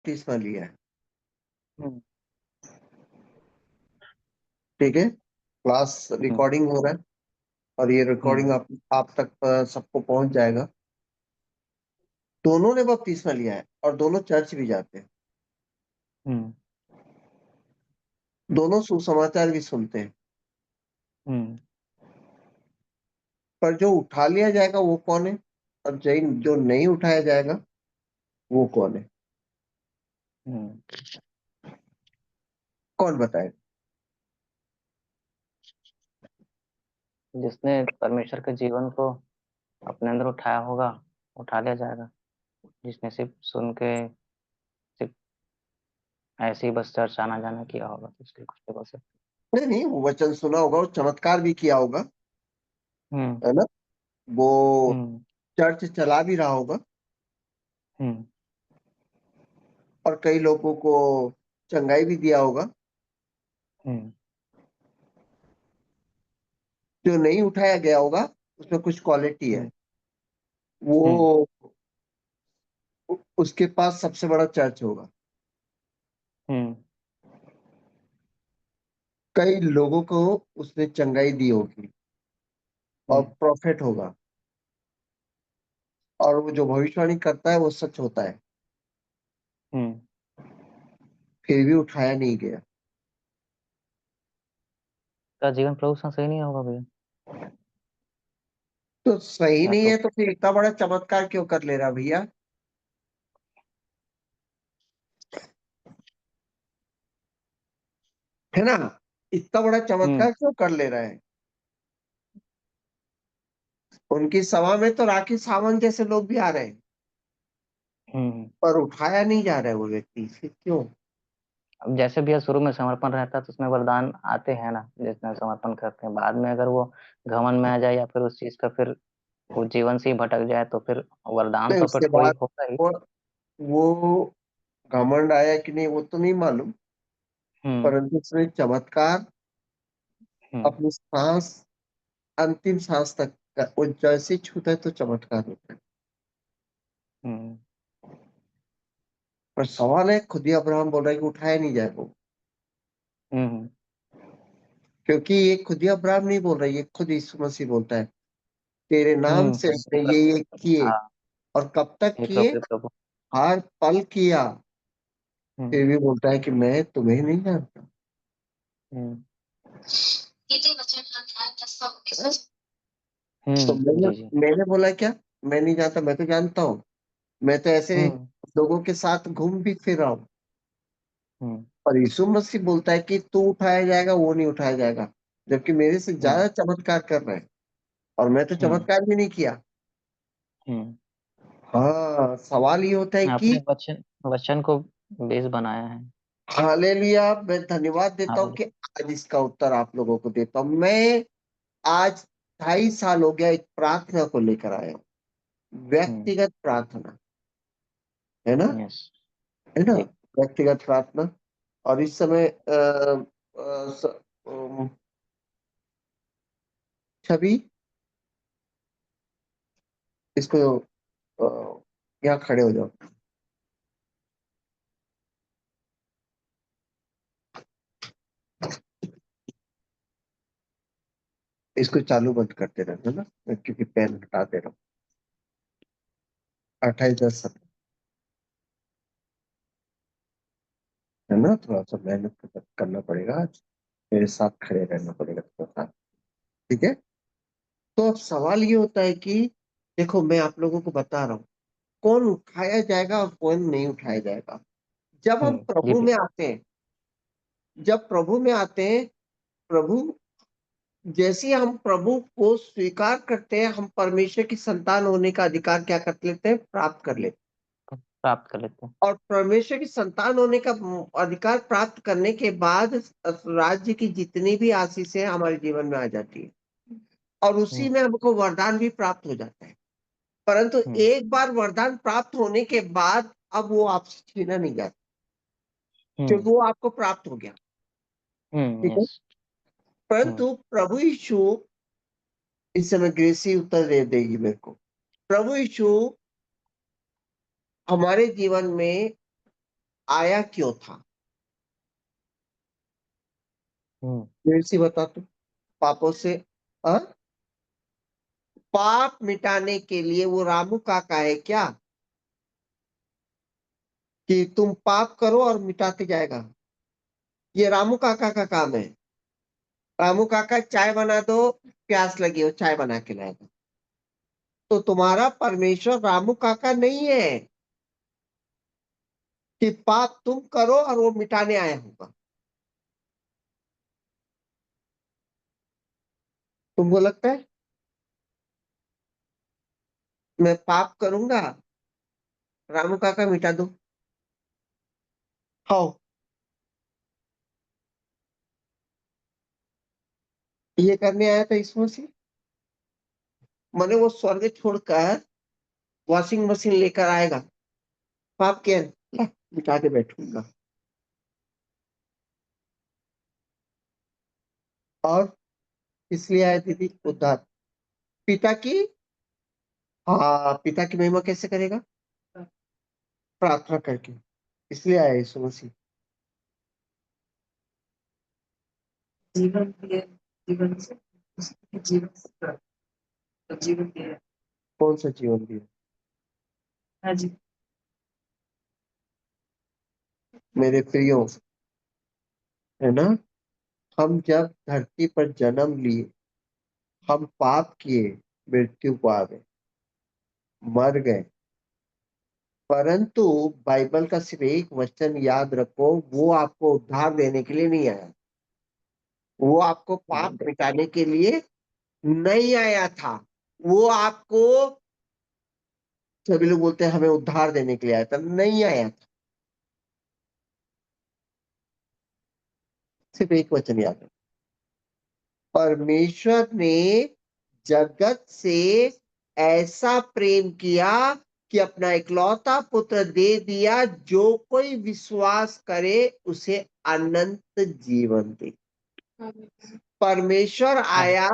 बपतिस्मा लिया है। हम्म, ठीक है, क्लास हम्म, रिकॉर्डिंग हो रहा है और ये हम्म, रिकॉर्डिंग आप तक सबको पहुंच जाएगा। दोनों ने बपतिस्मा लिया है और दोनों चर्च भी जाते हैं, हम्म, दोनों सुसमाचार भी सुनते हैं। हम्म, पर जो उठा लिया जाएगा वो कौन है, और जो नहीं उठाया जाएगा वो कौन है? हम्म। कौन बताए? जिसने परमेश्वर के जीवन को अपने अंदर उठाया होगा, उठा लिया जाएगा। जिसने सिर्फ सुन के, सिर्फ ऐसे ही बस चर्च आना जाना किया होगा, तो इसलिए कुछ नहीं बोल सकते। नहीं नहीं, वो वचन सुना होगा और चमत्कार भी किया होगा, हम्म, है ना, वो हम्म, चर्च चला भी रहा होगा हम्म, और कई लोगों को चंगाई भी दिया होगा। हम्म, जो नहीं उठाया गया होगा उसमें कुछ क्वालिटी है, हम्म, हम्म, वो उसके पास सबसे बड़ा चर्च होगा। हम्म, कई लोगों को उसने चंगाई दी होगी और हम्म, प्रॉफिट होगा, और वो जो भविष्यवाणी करता है वो सच होता है, हम्म। फिर भी उठाया नहीं गया। का जीवन प्रभु से सही नहीं होगा भैया? तो सही या नहीं तो है तो फिर इतना बड़ा चमत्कार क्यों कर ले रहा भैया? है ना, इतना बड़ा हम्म, चमत्कार क्यों कर ले रहा है? उनकी सभा में तो राखी सावंत जैसे लोग भी आ रहे हैं, हम्म। पर उठाया नहीं जा रहा है वो व्यक्ति, फिर क्यों? अब जैसे भी शुरू में समर्पण रहता है तो उसमें वरदान आते हैं ना, जिसमें समर्पण करते हैं। बाद में अगर वो घमंड में आ जाए या फिर उस चीज का फिर वो जीवन से ही भटक जाए, तो फिर वरदान नहीं, तो फिर उसके कोई बाद होगा ही। वो वो घमंड आया कि नहीं वो तो नहीं मालूम, हम्म, परंतु उसने चमत्कार हम्म, अपनी सांस, अंतिम सांस तक वो जैसे ही छूता है तो चमत्कार होता है। हम्म, पर सवाल है, खुद ही अब्राहम बोल रहा है कि उठाया नहीं जाए वो, हम्म, क्योंकि ये खुद ही अब्राहम नहीं बोल रहा है, ये खुद यीशु मसीह बोलता है, तेरे नाम से उसने ये किए। हाँ, और कब तक हे किए? प्रभु, हे प्रभु। हर पल किया। हम्म, फिर भी बोलता है कि मैं तुम्हें नहीं जानता। हम्म, तो मैंने जी, जी। मैंने बोला क्या? मैं नहीं जानता, मैं तो जानता हूँ। मैं तो ऐसे हम्म, लोगों के साथ घूम भी फिर रहा हूँ। हम्म, और यीशु मसीह बोलता है कि तू उठाया जाएगा, वो नहीं उठाया जाएगा, जबकि मेरे से हम्म, ज्यादा चमत्कार कर रहे हैं और मैं तो हम्म, चमत्कार भी नहीं किया। हम्म। हाँ, सवाल ये होता है कि आपने वचन वचन को बेस बनाया है। हालेलुया, मैं धन्यवाद देता हूँ हाल कि आज इसका उत्तर आप लोगों को देता हूँ। मैं आज 2.5 साल हो गया एक प्रार्थना को लेकर आया हूँ, हम्म, व्यक्तिगत प्रार्थना, है ना, यस, है ना, जी। व्यक्तिगत प्रार्थना। और इस समय छवि, इसको यहाँ खड़े हो जाओ, इसको चालू बंद करते रहना ना, क्योंकि पेन हटा दे रहा हूँ। 28-10 है ना, थोड़ा सा मेहनत करना पड़ेगा आज, मेरे साथ खड़े रहना पड़ेगा थोड़ा सा। ठीक है, तो अब सवाल ये होता है कि देखो, मैं आप लोगों को बता रहा हूँ कौन उठाया जाएगा और कौन नहीं उठाया जाएगा। जब हम जी प्रभु में भैया। आते हैं, जब प्रभु में आते हैं, प्रभु, जैसे ही हम प्रभु को स्वीकार करते हैं, हम परमेश्वर की संतान होने का अधिकार क्या कर लेते हैं, प्राप्त कर लेते हैं। प्राप्त कर लेते हैं। और परमेश्वर की संतान होने का अधिकार प्राप्त करने के बाद राज्य की जितनी भी आशीषें हमारे जीवन में आ जाती है, और उसी हम्म, में हमको वरदान भी प्राप्त हो जाता है। परंतु हम्म, एक बार वरदान प्राप्त होने के बाद अब वो आपसे छीना नहीं जाता, हम्म, क्योंकि वो आपको प्राप्त हो गया। ठीक है, यस। हम्म, परंतु प्रभु यीशु, इस समय ग्रेसी उत्तर दे देगी मेरे को। प्रभु यीशु हमारे जीवन में आया क्यों था? हम्म। फिर से बता तू। पापों से अ? पाप मिटाने के लिए वो रामू काका है क्या, कि तुम पाप करो और मिटाते जाएगा? ये रामू काका का काम है। रामू काका चाय बना दो, प्यास लगी हो चाय बना के लाएगा। तो तुम्हारा परमेश्वर रामू काका नहीं है कि पाप तुम करो और वो मिटाने आया होगा। तुमको लगता है मैं पाप करूंगा, रामू काका मिटा दो? हाउ? ये करने आया था इसमें से। मैंने वो स्वर्ग छोड़कर वॉशिंग मशीन लेकर आएगा, पाप किया ला, मिटा के बैठूंगा। और इसलिए आए दीदी उद्धार, पिता की, हाँ पिता की महिमा कैसे करेगा? प्रार्थना करके। इसलिए आया यीशु मसीह। जीवन दिए, जीवन से उसके जीवन से जीवन दिया। कौन सा जीवन दिया? हाँ जी। मेरे प्रियो, है ना, हम जब धरती पर जन्म लिए, हम पाप किए, मृत्यु को आ गए, मर गए। परंतु बाइबल का सिर्फ एक वचन याद रखो, वो आपको उद्धार देने के लिए नहीं आया, वो आपको पाप मिटाने के लिए नहीं आया था। वो आपको, सभी लोग बोलते हैं हमें उद्धार देने के लिए आया था, नहीं आया था। सिर्फ एक वचन याद रखो, परमेश्वर ने जगत से ऐसा प्रेम किया कि अपना इकलौता पुत्र दे दिया, जो कोई विश्वास करे उसे अनंत जीवन दे। परमेश्वर आया,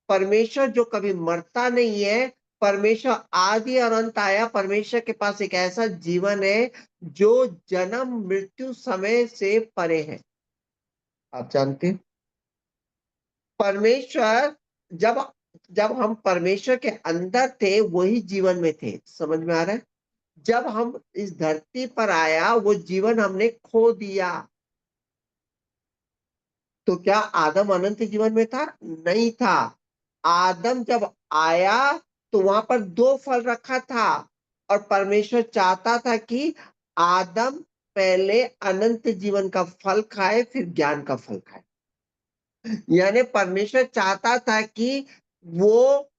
परमेश्वर जो कभी मरता नहीं है, परमेश्वर आदि और अंत आया। परमेश्वर के पास एक ऐसा जीवन है जो जन्म मृत्यु समय से परे है। आप जानते हैं परमेश्वर, जब जब हम परमेश्वर के अंदर थे वही जीवन में थे, समझ में आ रहा है? जब हम इस धरती पर आया वो जीवन हमने खो दिया। तो क्या आदम अनंत जीवन में था? नहीं था। आदम जब आया तो वहां पर दो फल रखा था, और परमेश्वर चाहता था कि आदम पहले अनंत जीवन का फल खाए फिर ज्ञान का फल खाए। यानी परमेश्वर चाहता था कि वो,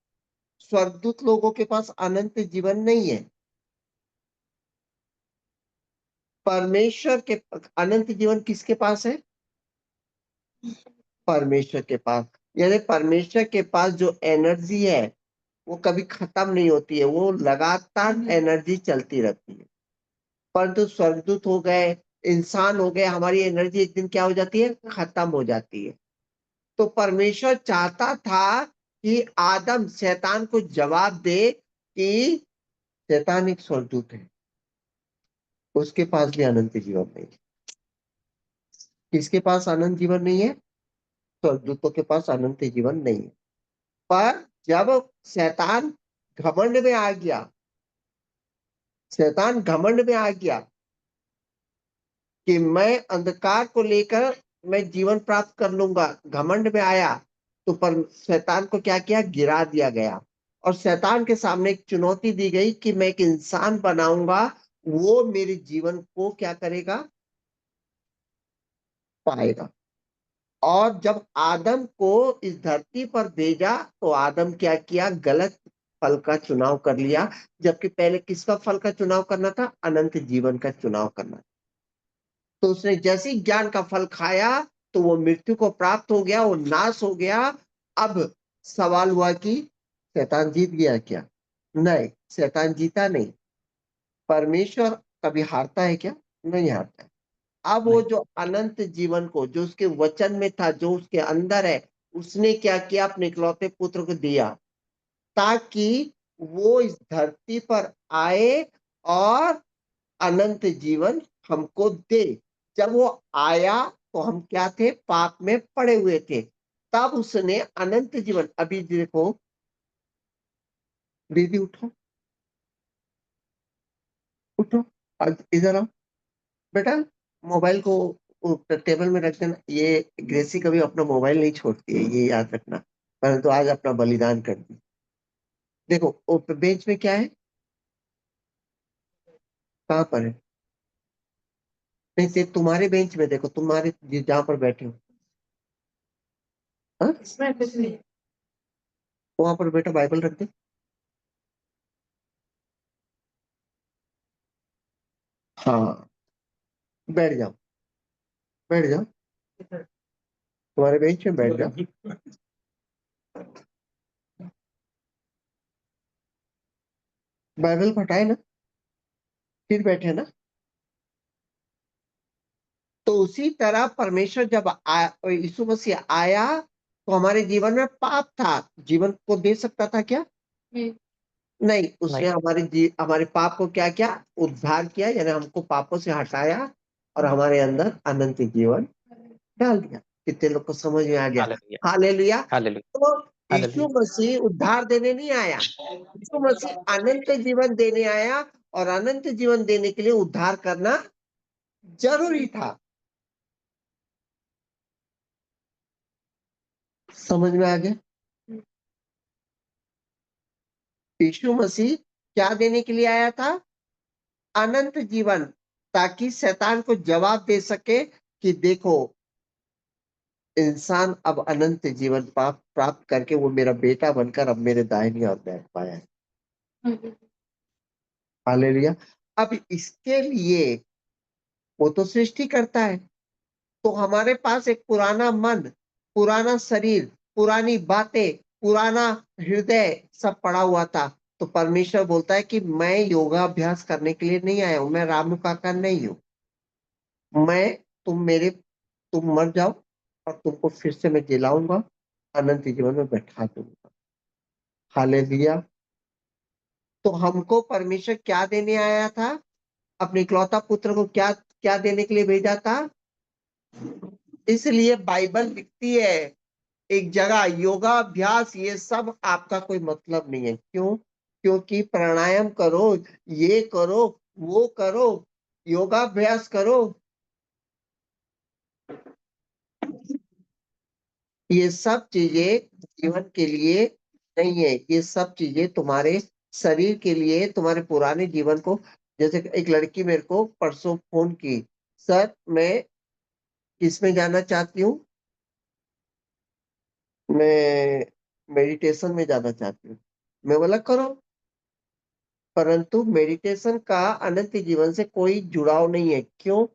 स्वर्गदूत लोगों के पास अनंत जीवन नहीं है, परमेश्वर के अनंत जीवन किसके पास है? परमेश्वर के पास। यानी परमेश्वर के पास जो एनर्जी है वो कभी खत्म नहीं होती है, वो लगातार एनर्जी चलती रहती है। परंतु स्वर्गदूत हो गए, इंसान हो गए, हमारी एनर्जी एक दिन क्या हो जाती है? खत्म हो जाती है। तो परमेश्वर चाहता था कि आदम शैतान को जवाब दे कि शैतान एक स्वर्गदूत है, उसके पास भी अनंत जीवन नहीं है। किसके पास अनंत जीवन नहीं है? स्वर्गदूतों के पास अनंत जीवन नहीं है। पर जब शैतान घमंड में आ गया, शैतान घमंड में आ गया कि मैं अंधकार को लेकर मैं जीवन प्राप्त कर लूंगा, घमंड में आया, तो पर शैतान को क्या किया? गिरा दिया गया। और शैतान के सामने एक चुनौती दी गई कि मैं एक इंसान बनाऊंगा, वो मेरे जीवन को क्या करेगा? पाएगा। और जब आदम को इस धरती पर भेजा तो आदम क्या किया? गलत फल का चुनाव कर लिया, जबकि पहले किसका फल का चुनाव करना था? अनंत जीवन का चुनाव करना। तो उसने जैसे ही ज्ञान का फल खाया तो वो मृत्यु को प्राप्त हो गया, वो नाश हो गया। अब सवाल हुआ कि शैतान जीत गया क्या? नहीं, शैतान जीता नहीं। परमेश्वर कभी हारता है क्या? नहीं हारता है। अब वो नहीं। जो अनंत जीवन को, जो उसके वचन में था, जो उसके अंदर है, उसने क्या किया? अपने इकलौते पुत्र को दिया, ताकि वो इस धरती पर आए और अनंत जीवन हमको दे। जब वो आया तो हम क्या थे? पाप में पड़े हुए थे। तब उसने अनंत जीवन, अभी देखो, दीदी उठो, उठो, आज इधर आओ बेटा, मोबाइल को टेबल में रख देना। ये ग्रेसी कभी अपना मोबाइल नहीं छोड़ती है, ये याद रखना। परंतु आज अपना बलिदान कर दी। देखो वो बेंच में क्या है? कहाँ पर है? नहीं सिर्फ तुम्हारे बेंच में देखो, तुम्हारे जहाँ पर बैठे हो। हाँ? वहां पर बेटा बाइबल रख दे। हाँ, बैठ जाओ, बैठ जाओ, तुम्हारे बेंच में बैठ जाओ। बाइबल को हटाए ना, फिर बैठे ना। तो उसी तरह परमेश्वर जब यीशु मसीह आया तो हमारे जीवन में पाप था, जीवन को दे सकता था क्या? नहीं, उसने नहीं। हमारे पाप को क्या किया? उद्धार किया, यानी हमको पापों से हटाया और हमारे अंदर अनंत जीवन डाल दिया। कितने लोग को समझ में आ गया? हालेलुया। हालेलुया। हालेलुया। तो यीशु हालेलुया। मसीह उद्धार देने नहीं आया, यीशु मसीह अनंत जीवन देने आया। और अनंत जीवन देने के लिए उद्धार करना जरूरी था। समझ में आ गया? यीशु मसीह क्या देने के लिए आया था? अनंत जीवन, ताकि शैतान को जवाब दे सके कि देखो, इंसान अब अनंत जीवन प्राप्त करके वो मेरा बेटा बनकर अब मेरे दाहिनी ओर बैठ पाया है। हालेलुया। अब इसके लिए वो तो सृष्टि करता है। तो हमारे पास एक पुराना मन, पुराना शरीर, पुरानी बातें, पुराना हृदय सब पड़ा हुआ था। तो परमेश्वर बोलता है कि मैं योगाभ्यास करने के लिए नहीं आया हूं, मैं रामू काका नहीं हूं। मैं तुम मर जाओ और तुमको फिर से मैं जिलाऊंगा, अनंत जीवन में बैठा दूंगा। हालेलुया। तो हमको परमेश्वर क्या देने आया था? अपने इकलौता पुत्र को क्या क्या देने के लिए भेजा था? इसलिए बाइबल लिखती है एक जगह, योगाभ्यास ये सब आपका कोई मतलब नहीं है। क्यों? क्योंकि प्राणायाम करो, ये करो, वो करो, योगाभ्यास करो, ये सब चीजें जीवन के लिए नहीं है। ये सब चीजें तुम्हारे शरीर के लिए, तुम्हारे पुराने जीवन को। जैसे एक लड़की मेरे को परसों फोन की, सर मैं किसमें जाना चाहती हूँ? मैं मेडिटेशन में जाना चाहती हूँ। मैं बोला करो, परंतु मेडिटेशन का अनंत जीवन से कोई जुड़ाव नहीं है। क्यों?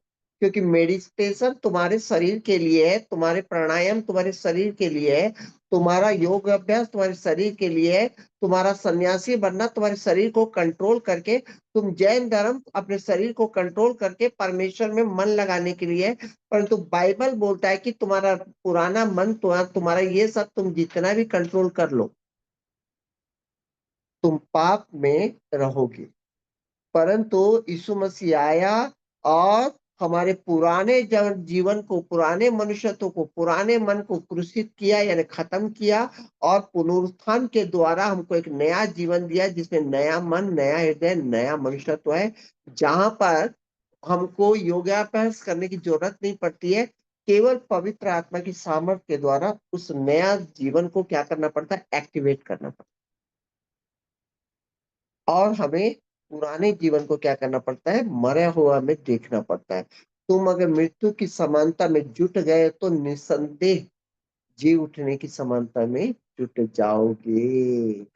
क्योंकि मेडिटेशन तुम्हारे शरीर के लिए है, तुम्हारे प्राणायाम तुम्हारे शरीर के लिए है, तुम्हारा योग अभ्यास तुम्हारे शरीर के लिए है, तुम्हारा सन्यासी बनना तुम्हारे शरीर को कंट्रोल करके, तुम जैन धर्म अपने शरीर को कंट्रोल करके परमेश्वर में मन लगाने के लिए है। परंतु बाइबल बोलता है कि तुम्हारा पुराना मन, तुम्हारा ये सब तुम जितना भी कंट्रोल कर लो, तुम पाप में रहोगे। परंतु यीशु मसीह आया और हमारे पुराने जीवन को, पुराने मनुष्यत्व को, पुराने मन को क्रूसित किया, यानी खत्म किया। और पुनरुत्थान के द्वारा हमको एक नया जीवन दिया, जिसमें नया मन, नया हृदय, नया मनुष्यत्व है। जहां पर हमको योगाभ्यास करने की जरूरत नहीं पड़ती है। केवल पवित्र आत्मा की सामर्थ्य के द्वारा उस नया जीवन को क्या करना पड़ता है? एक्टिवेट करना पड़ता है। और हमें पुराने जीवन को क्या करना पड़ता है? मरा हुआ में देखना पड़ता है। तुम अगर मृत्यु की समानता में जुट गए तो निसंदेह जी उठने की समानता में जुट जाओगे।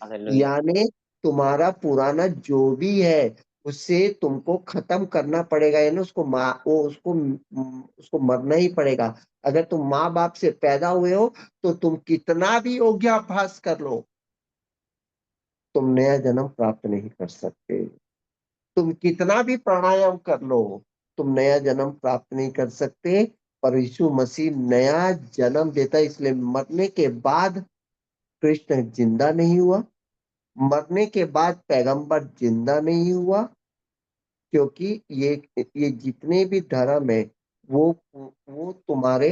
हालेलुया। यानी तुम्हारा पुराना जो भी है उसे तुमको खत्म करना पड़ेगा, यानी उसको माँ वो उसको मरना ही पड़ेगा। अगर तुम माँ बाप से पैदा हुए हो तो तुम कितना भी योगाभ्यास कर लो, तुम नया जन्म प्राप्त नहीं कर सकते। तुम कितना भी प्राणायाम कर लो, तुम नया जन्म प्राप्त नहीं कर सकते। पर यीशु मसीह नया जन्म देता है। इसलिए मरने के बाद कृष्ण जिंदा नहीं हुआ, मरने के बाद पैगंबर जिंदा नहीं हुआ। क्योंकि ये जितने भी धर्म है वो वो तुम्हारे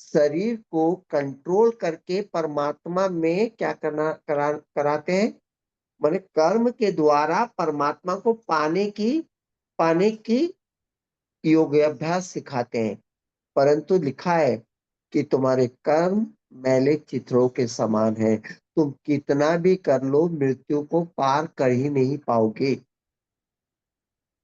शरीर को कंट्रोल करके परमात्मा में क्या कराते हैं, माने कर्म के द्वारा परमात्मा को पाने की योग अभ्यास सिखाते हैं। परंतु लिखा है कि तुम्हारे कर्म मैले चित्रों के समान है, तुम कितना भी कर लो मृत्यु को पार कर ही नहीं पाओगे।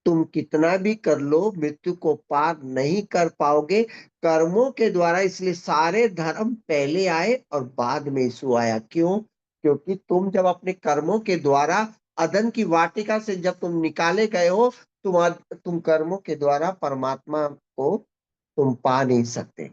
तुम कितना भी कर लो मृत्यु को पार नहीं कर पाओगे कर्मों के द्वारा। इसलिए सारे धर्म पहले आए और बाद में यीशु आया। क्यों? क्योंकि तुम जब अपने कर्मों के द्वारा अदन की वाटिका से जब तुम निकाले गए हो, तुम कर्मों के द्वारा परमात्मा को तुम पा नहीं सकते।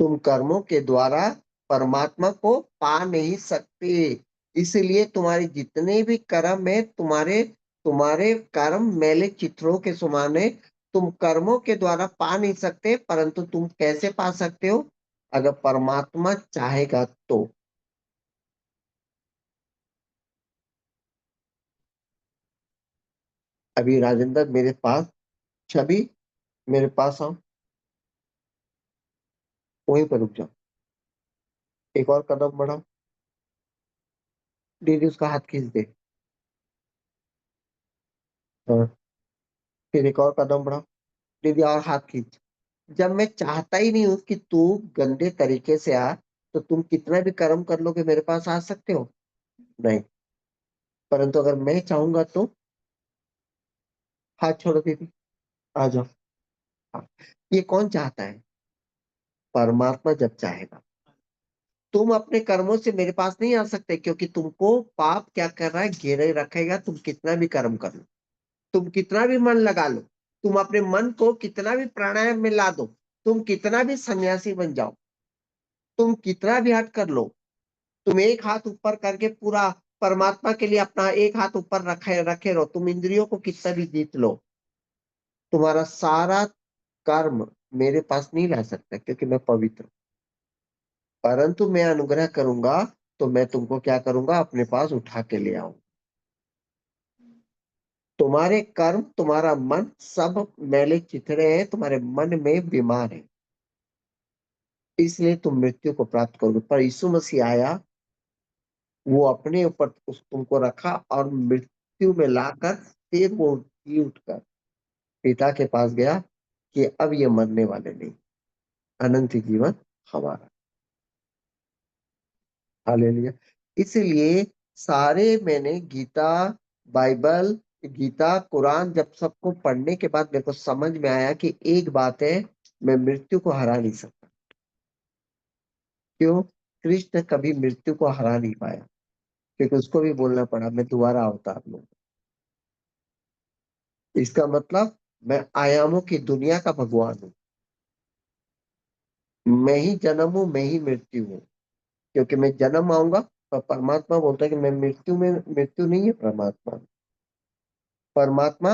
तुम कर्मों के द्वारा परमात्मा को पा नहीं सकते। इसलिए तुम्हारे जितने भी कर्म है, तुम्हारे तुम्हारे कर्म मैले चित्रों के समान है। तुम कर्मों के द्वारा पा नहीं सकते, परंतु तुम कैसे पा सकते हो? अगर परमात्मा चाहेगा तो। अभी राजेंद्र मेरे पास, छवि मेरे पास आओ, वहीं पर रुक जाओ, एक और कदम बढ़ाओ। दीदी उसका हाथ खींच दे। हाँ, फिर एक और कदम बढ़ाओ। दीदी और हाथ खींच। जब मैं चाहता ही नहीं हूं कि तू गंदे तरीके से आ, तो तुम कितना भी कर्म कर लोगे मेरे पास आ सकते हो? नहीं। परंतु अगर मैं चाहूंगा तो, हाथ छोड़ो दीदी, आ जाओ। हाँ। ये कौन चाहता है? परमात्मा जब चाहेगा। तुम अपने कर्मों से मेरे पास नहीं आ सकते, क्योंकि तुमको पाप क्या कर रहा है, घेरे रखेगा। तुम कितना भी कर्म कर लो, तुम कितना भी मन लगा लो, तुम अपने मन को कितना भी प्राणायाम में ला दो, तुम कितना भी सन्यासी बन जाओ, तुम कितना भी हट कर लो, तुम एक हाथ ऊपर करके पूरा परमात्मा के लिए अपना एक हाथ ऊपर रखे रखे रहो, तुम इंद्रियों को कितना भी जीत लो, तुम्हारा सारा कर्म मेरे पास नहीं ला सकता, क्योंकि मैं पवित्र हूं। परंतु मैं अनुग्रह करूंगा तो मैं तुमको क्या करूंगा, अपने पास उठा के ले आऊं। तुम्हारे कर्म, तुम्हारा मन सब मैले चिथड़े हैं, तुम्हारे मन में बीमार है। इसलिए तुम मृत्यु को प्राप्त करोगे। पर यीशु मसीह आया, वो अपने ऊपर उस तुमको रखा और मृत्यु में लाकर फिर वो जी उठकर पिता के पास गया कि अब ये मरने वाले नहीं, अनंत जीवन हमारा। हालेलुया। इसलिए सारे मैंने गीता, बाइबल, गीता, कुरान जब सबको पढ़ने के बाद मेरे को समझ में आया कि एक बात है, मैं मृत्यु को हरा नहीं सकता। क्यों? कृष्ण कभी मृत्यु को हरा नहीं पाया, क्योंकि उसको भी बोलना पड़ा मैं दोबारा अवतार लूंगा। इसका मतलब मैं आयामों की दुनिया का भगवान हूँ। मैं ही जन्म हूँ, मैं ही मृत्यु हूँ। क्योंकि मैं जन्म आऊंगा, तो परमात्मा बोलता है कि मैं मृत्यु नहीं है परमात्मा। परमात्मा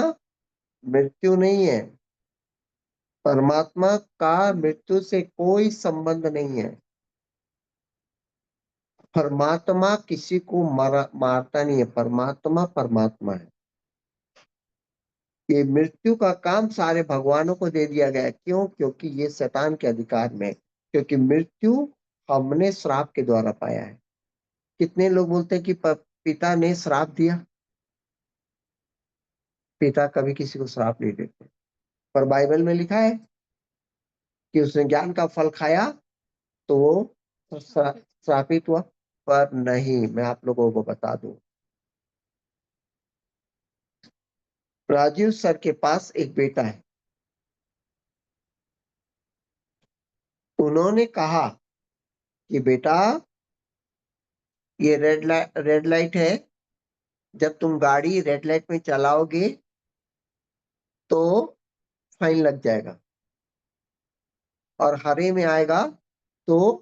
मृत्यु नहीं है। परमात्मा का मृत्यु से कोई संबंध नहीं है। परमात्मा किसी को मारता नहीं है। परमात्मा परमात्मा है। ये मृत्यु का काम सारे भगवानों को दे दिया गया है। क्यों? क्योंकि ये शैतान के अधिकार में है। क्योंकि मृत्यु हमने श्राप के द्वारा पाया है। कितने लोग बोलते हैं कि पिता ने श्राप दिया? पिता कभी किसी को श्राप नहीं देते। पर बाइबल में लिखा है कि उसने ज्ञान का फल खाया तो वो श्रापित हुआ। पर नहीं, मैं आप लोगों को बता दूं, राजीव सर के पास एक बेटा है। उन्होंने कहा कि बेटा, ये रेड लाइट है, जब तुम गाड़ी रेड लाइट में चलाओगे तो फाइन लग जाएगा, और हरे में आएगा तो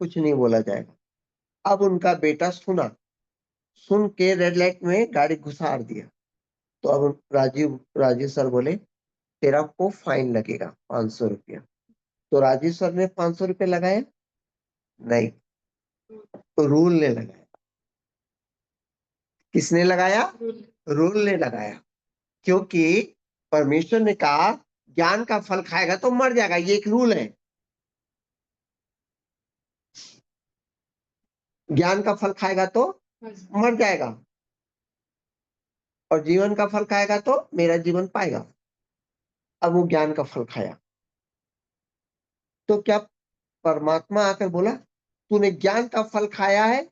कुछ नहीं बोला जाएगा। अब उनका बेटा सुन के रेड लाइट में गाड़ी घुसार दिया। तो अब राजीव सर बोले तेरा को फाइन लगेगा 500 रुपया। तो राजीव सर ने 500 रुपये लगाए? नहीं, तो रूल ने लगाया। किसने लगाया? रूल ने लगाया, क्योंकि परमेश्वर ने कहा ज्ञान का फल खाएगा तो मर जाएगा, ये एक रूल है। ज्ञान का फल खाएगा तो मर जाएगा, और जीवन का फल खाएगा तो मेरा जीवन पाएगा। अब वो ज्ञान का फल खाया, तो क्या परमात्मा आकर बोला तूने ज्ञान का फल खाया है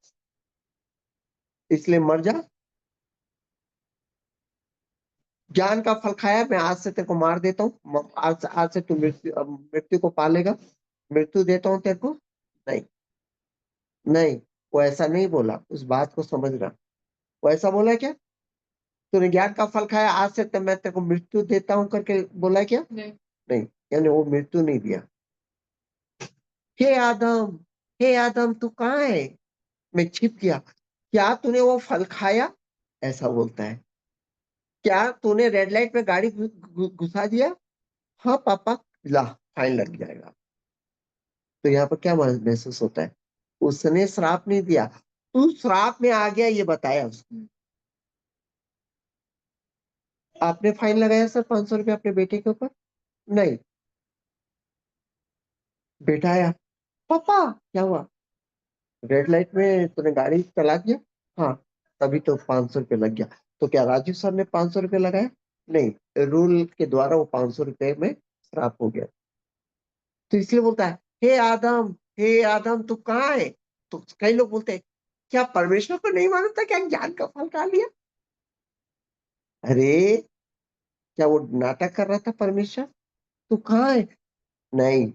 इसलिए मर जा, ज्ञान का फल खाया, मैं आज से तेरे को मार देता हूँ, आज से तू मृत्यु को पालेगा, मृत्यु देता हूं तेरे को। नहीं, नहीं, वो ऐसा नहीं बोला, उस बात को समझना। वो ऐसा बोला क्या तूने ज्ञान का फल खाया आज से मैं तेरे को मृत्यु देता हूं करके बोला क्या? नहीं, यानी वो मृत्यु नहीं दिया। हे आदम, हे आदम तू कहाँ है, मैं छिप गया, क्या तूने वो फल खाया, ऐसा बोलता है। क्या तूने रेड लाइट में गाड़ी घुसा दिया, हाँ पापा, ला फाइन लग जाएगा। तो यहाँ पर क्या महसूस होता है, उसने श्राप नहीं दिया, तू श्राप में आ गया, ये बताया उसको। आपने फाइन लगाया सर 500 रुपया अपने बेटे के ऊपर? नहीं, बेटा आया, पापा क्या हुआ, रेड लाइट में तूने गाड़ी चला दिया, हाँ, तभी तो 500 रुपये लग गया। तो क्या राजू सर ने 500 रुपये लगाया? नहीं, रूल के द्वारा वो 500 रुपये में श्राप हो गया। तो इसलिए बोलता है हे आदम, हे आदम तू कहाँ है। तो कई लोग बोलते हैं क्या परमेश्वर को नहीं मानता, क्या ज्ञान का फल खा लिया? अरे, क्या वो नाटक कर रहा था परमेश्वर, तू कहाँ है? नहीं,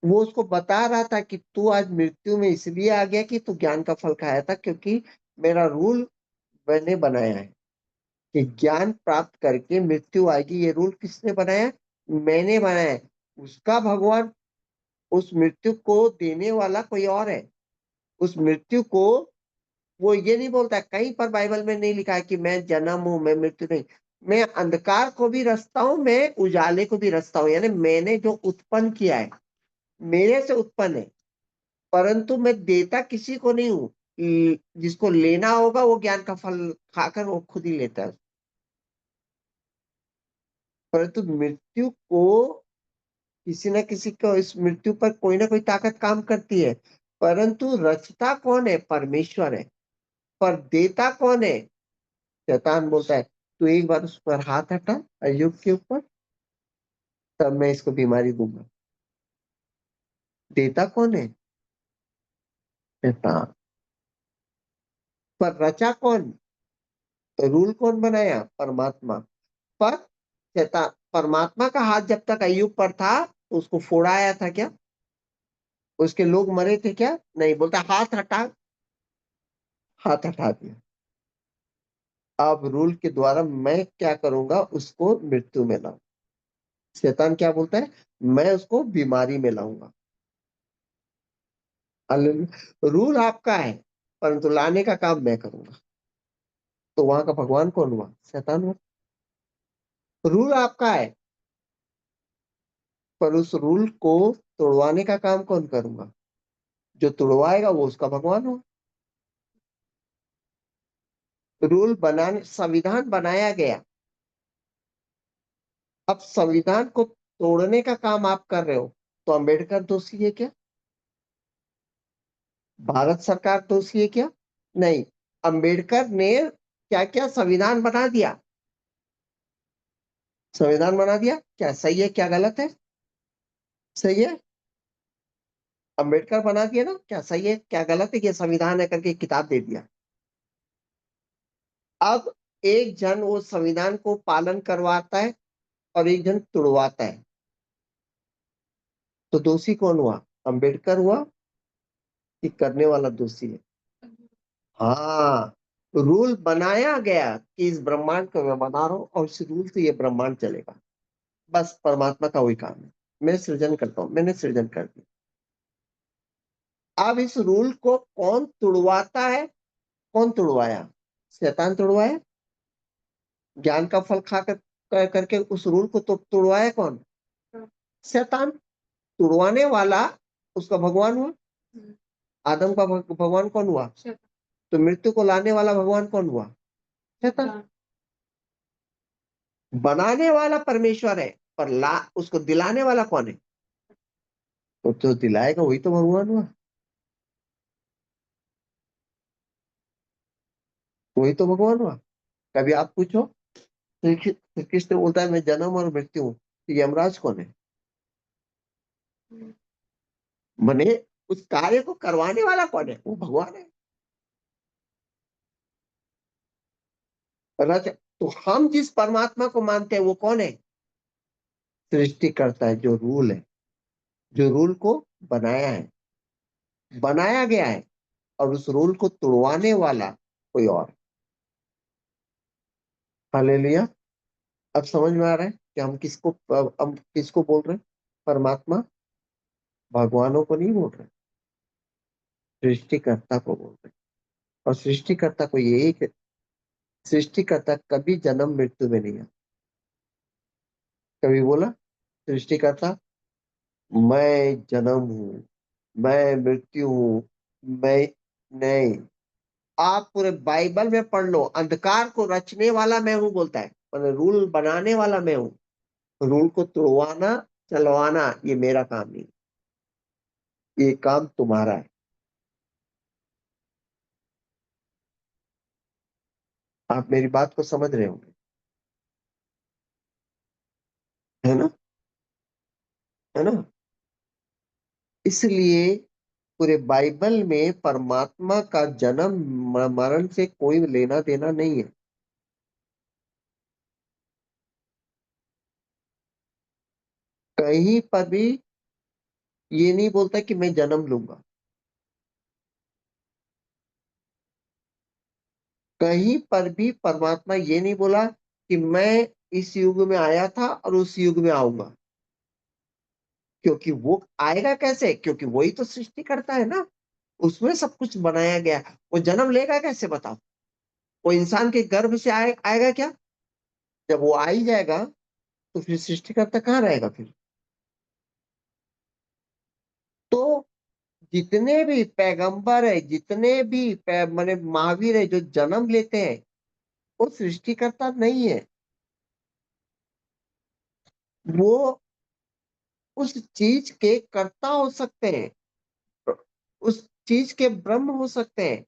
वो उसको बता रहा था कि तू आज मृत्यु में इसलिए आ गया कि तू ज्ञान का फल खाया था, क्योंकि मेरा रूल मैंने बनाया है कि ज्ञान प्राप्त करके मृत्यु आएगी। ये रूल किसने बनाया? मैंने बनाया है। उसका भगवान, उस मृत्यु को देने वाला कोई और है। उस मृत्यु को वो ये नहीं बोलता, कहीं पर बाइबल में नहीं लिखा है कि मैं जन्म हूं, मैं मृत्यु नहीं। मैं अंधकार को भी रचता हूं, मैं उजाले को भी रचता हूं, यानी मैंने जो उत्पन्न किया है मेरे से उत्पन्न है, परंतु मैं देता किसी को नहीं हूं। जिसको लेना होगा वो ज्ञान का फल खाकर वो खुद ही लेता है। परंतु मृत्यु को, किसी न किसी को इस मृत्यु पर कोई ना कोई ताकत काम करती है, परंतु रचता कौन है? परमेश्वर है। पर देता कौन है? शैतान बोलता है तू एक बार उस पर हाथ हटा अय्यूब के ऊपर, तब मैं इसको बीमारी दूंगा। देता कौन है? शैतान। पर रचा कौन, तो रूल कौन बनाया? परमात्मा। पर शैतान, परमात्मा का हाथ जब तक अय्यूब पर था तो उसको फोड़ाया था क्या? उसके लोग मरे थे क्या? नहीं, बोलता हाथ हटा, हाथ हटा दिया। अब रूल के द्वारा मैं क्या करूंगा, उसको मृत्यु में लाऊं। शैतान क्या बोलता है? मैं उसको बीमारी में लाऊंगा। रूल आपका है, परंतु लाने का काम मैं करूंगा। तो वहां का भगवान कौन हुआ? शैतान हुआ। रूल आपका है, पर उस रूल को तोड़वाने का काम कौन करूंगा? जो तोड़वाएगा वो उसका भगवान हो। रूल बनाने, संविधान बनाया गया, अब संविधान को तोड़ने का काम आप कर रहे हो, तो अंबेडकर दोषी है क्या? भारत सरकार दोषी है क्या? नहीं, अंबेडकर ने क्या क्या संविधान बना दिया, संविधान बना दिया, क्या सही है क्या गलत है? सही है, अंबेडकर बना दिया ना, क्या सही है क्या गलत है, ये संविधान है करके एक किताब दे दिया। अब एक जन वो संविधान को पालन करवाता है और एक जन तुड़वाता है, तो दोषी कौन हुआ? अंबेडकर हुआ कि करने वाला दोषी है? हाँ, रूल बनाया गया कि इस ब्रह्मांड को मैं बना रहा हूं और इस रूल से ये ब्रह्मांड चलेगा। बस परमात्मा का वही काम है, मैं सृजन करता हूं, मैंने सृजन कर दिया। अब इस रूल को कौन तुड़वाता है? कौन तुड़वाया? शैतान तुड़वाया। ज्ञान का फल खा करके उस रूल को तो तुड़वाया कौन? शैतान। तुड़वाने वाला उसका भगवान हुआ। आदम का भगवान कौन हुआ? तो मृत्यु को लाने वाला भगवान कौन हुआ? शैतान। बनाने वाला परमेश्वर है, पर उसको दिलाने वाला कौन है? तो जो दिलाएगा वही तो भगवान हुआ, वही तो भगवान हुआ। कभी आप पूछो, श्री कृष्ण बोलता है मैं जन्म और मृत्यु हूँ, तो यमराज कौन है? मने उस कार्य को करवाने वाला कौन है? वो भगवान है। तो हम जिस परमात्मा को मानते हैं वो कौन है? सृष्टि करता है, जो रूल है, जो रूल को बनाया है, बनाया गया है, और उस रूल को तोड़वाने वाला कोई और। हालेलुया। अब समझ में आ रहा है कि हम किसको बोल रहे हैं? परमात्मा। भगवानों को नहीं बोल रहे, सृष्टिकर्ता को बोल रहे हैं। और सृष्टिकर्ता को ये एक, सृष्टिकर्ता कभी जन्म मृत्यु में नहीं है। कभी बोला सृष्टिकर्ता मैं जन्म हूं, मैं मृत्यु हूं, मैं, नहीं। आप पूरे बाइबल में पढ़ लो, अंधकार को रचने वाला मैं हूं बोलता है, मतलब रूल बनाने वाला मैं हूं। रूल को तोड़वाना, चलवाना ये मेरा काम नहीं, ये काम तुम्हारा है। आप मेरी बात को समझ रहे होंगे, है ना? है ना? इसलिए पूरे बाइबल में परमात्मा का जन्म मरण से कोई लेना देना नहीं है। कहीं पर भी ये नहीं बोलता कि मैं जन्म लूंगा। कहीं पर भी परमात्मा ये नहीं बोला कि मैं इस युग में आया था और उस युग में आऊंगा। क्योंकि वो आएगा कैसे? क्योंकि वही तो सृष्टि करता है ना, उसमें सब कुछ बनाया गया है। वो जन्म लेगा कैसे बताओ? वो इंसान के गर्भ से आएगा क्या? जब वो आ ही जाएगा तो फिर सृष्टिकर्ता कहाँ रहेगा फिर? तो जितने भी पैगंबर है, जितने भी माने महावीर है जो जन्म लेते हैं, वो सृष्टिकर्ता नहीं है। वो उस चीज के कर्ता हो सकते हैं, उस चीज के ब्रह्म हो सकते हैं,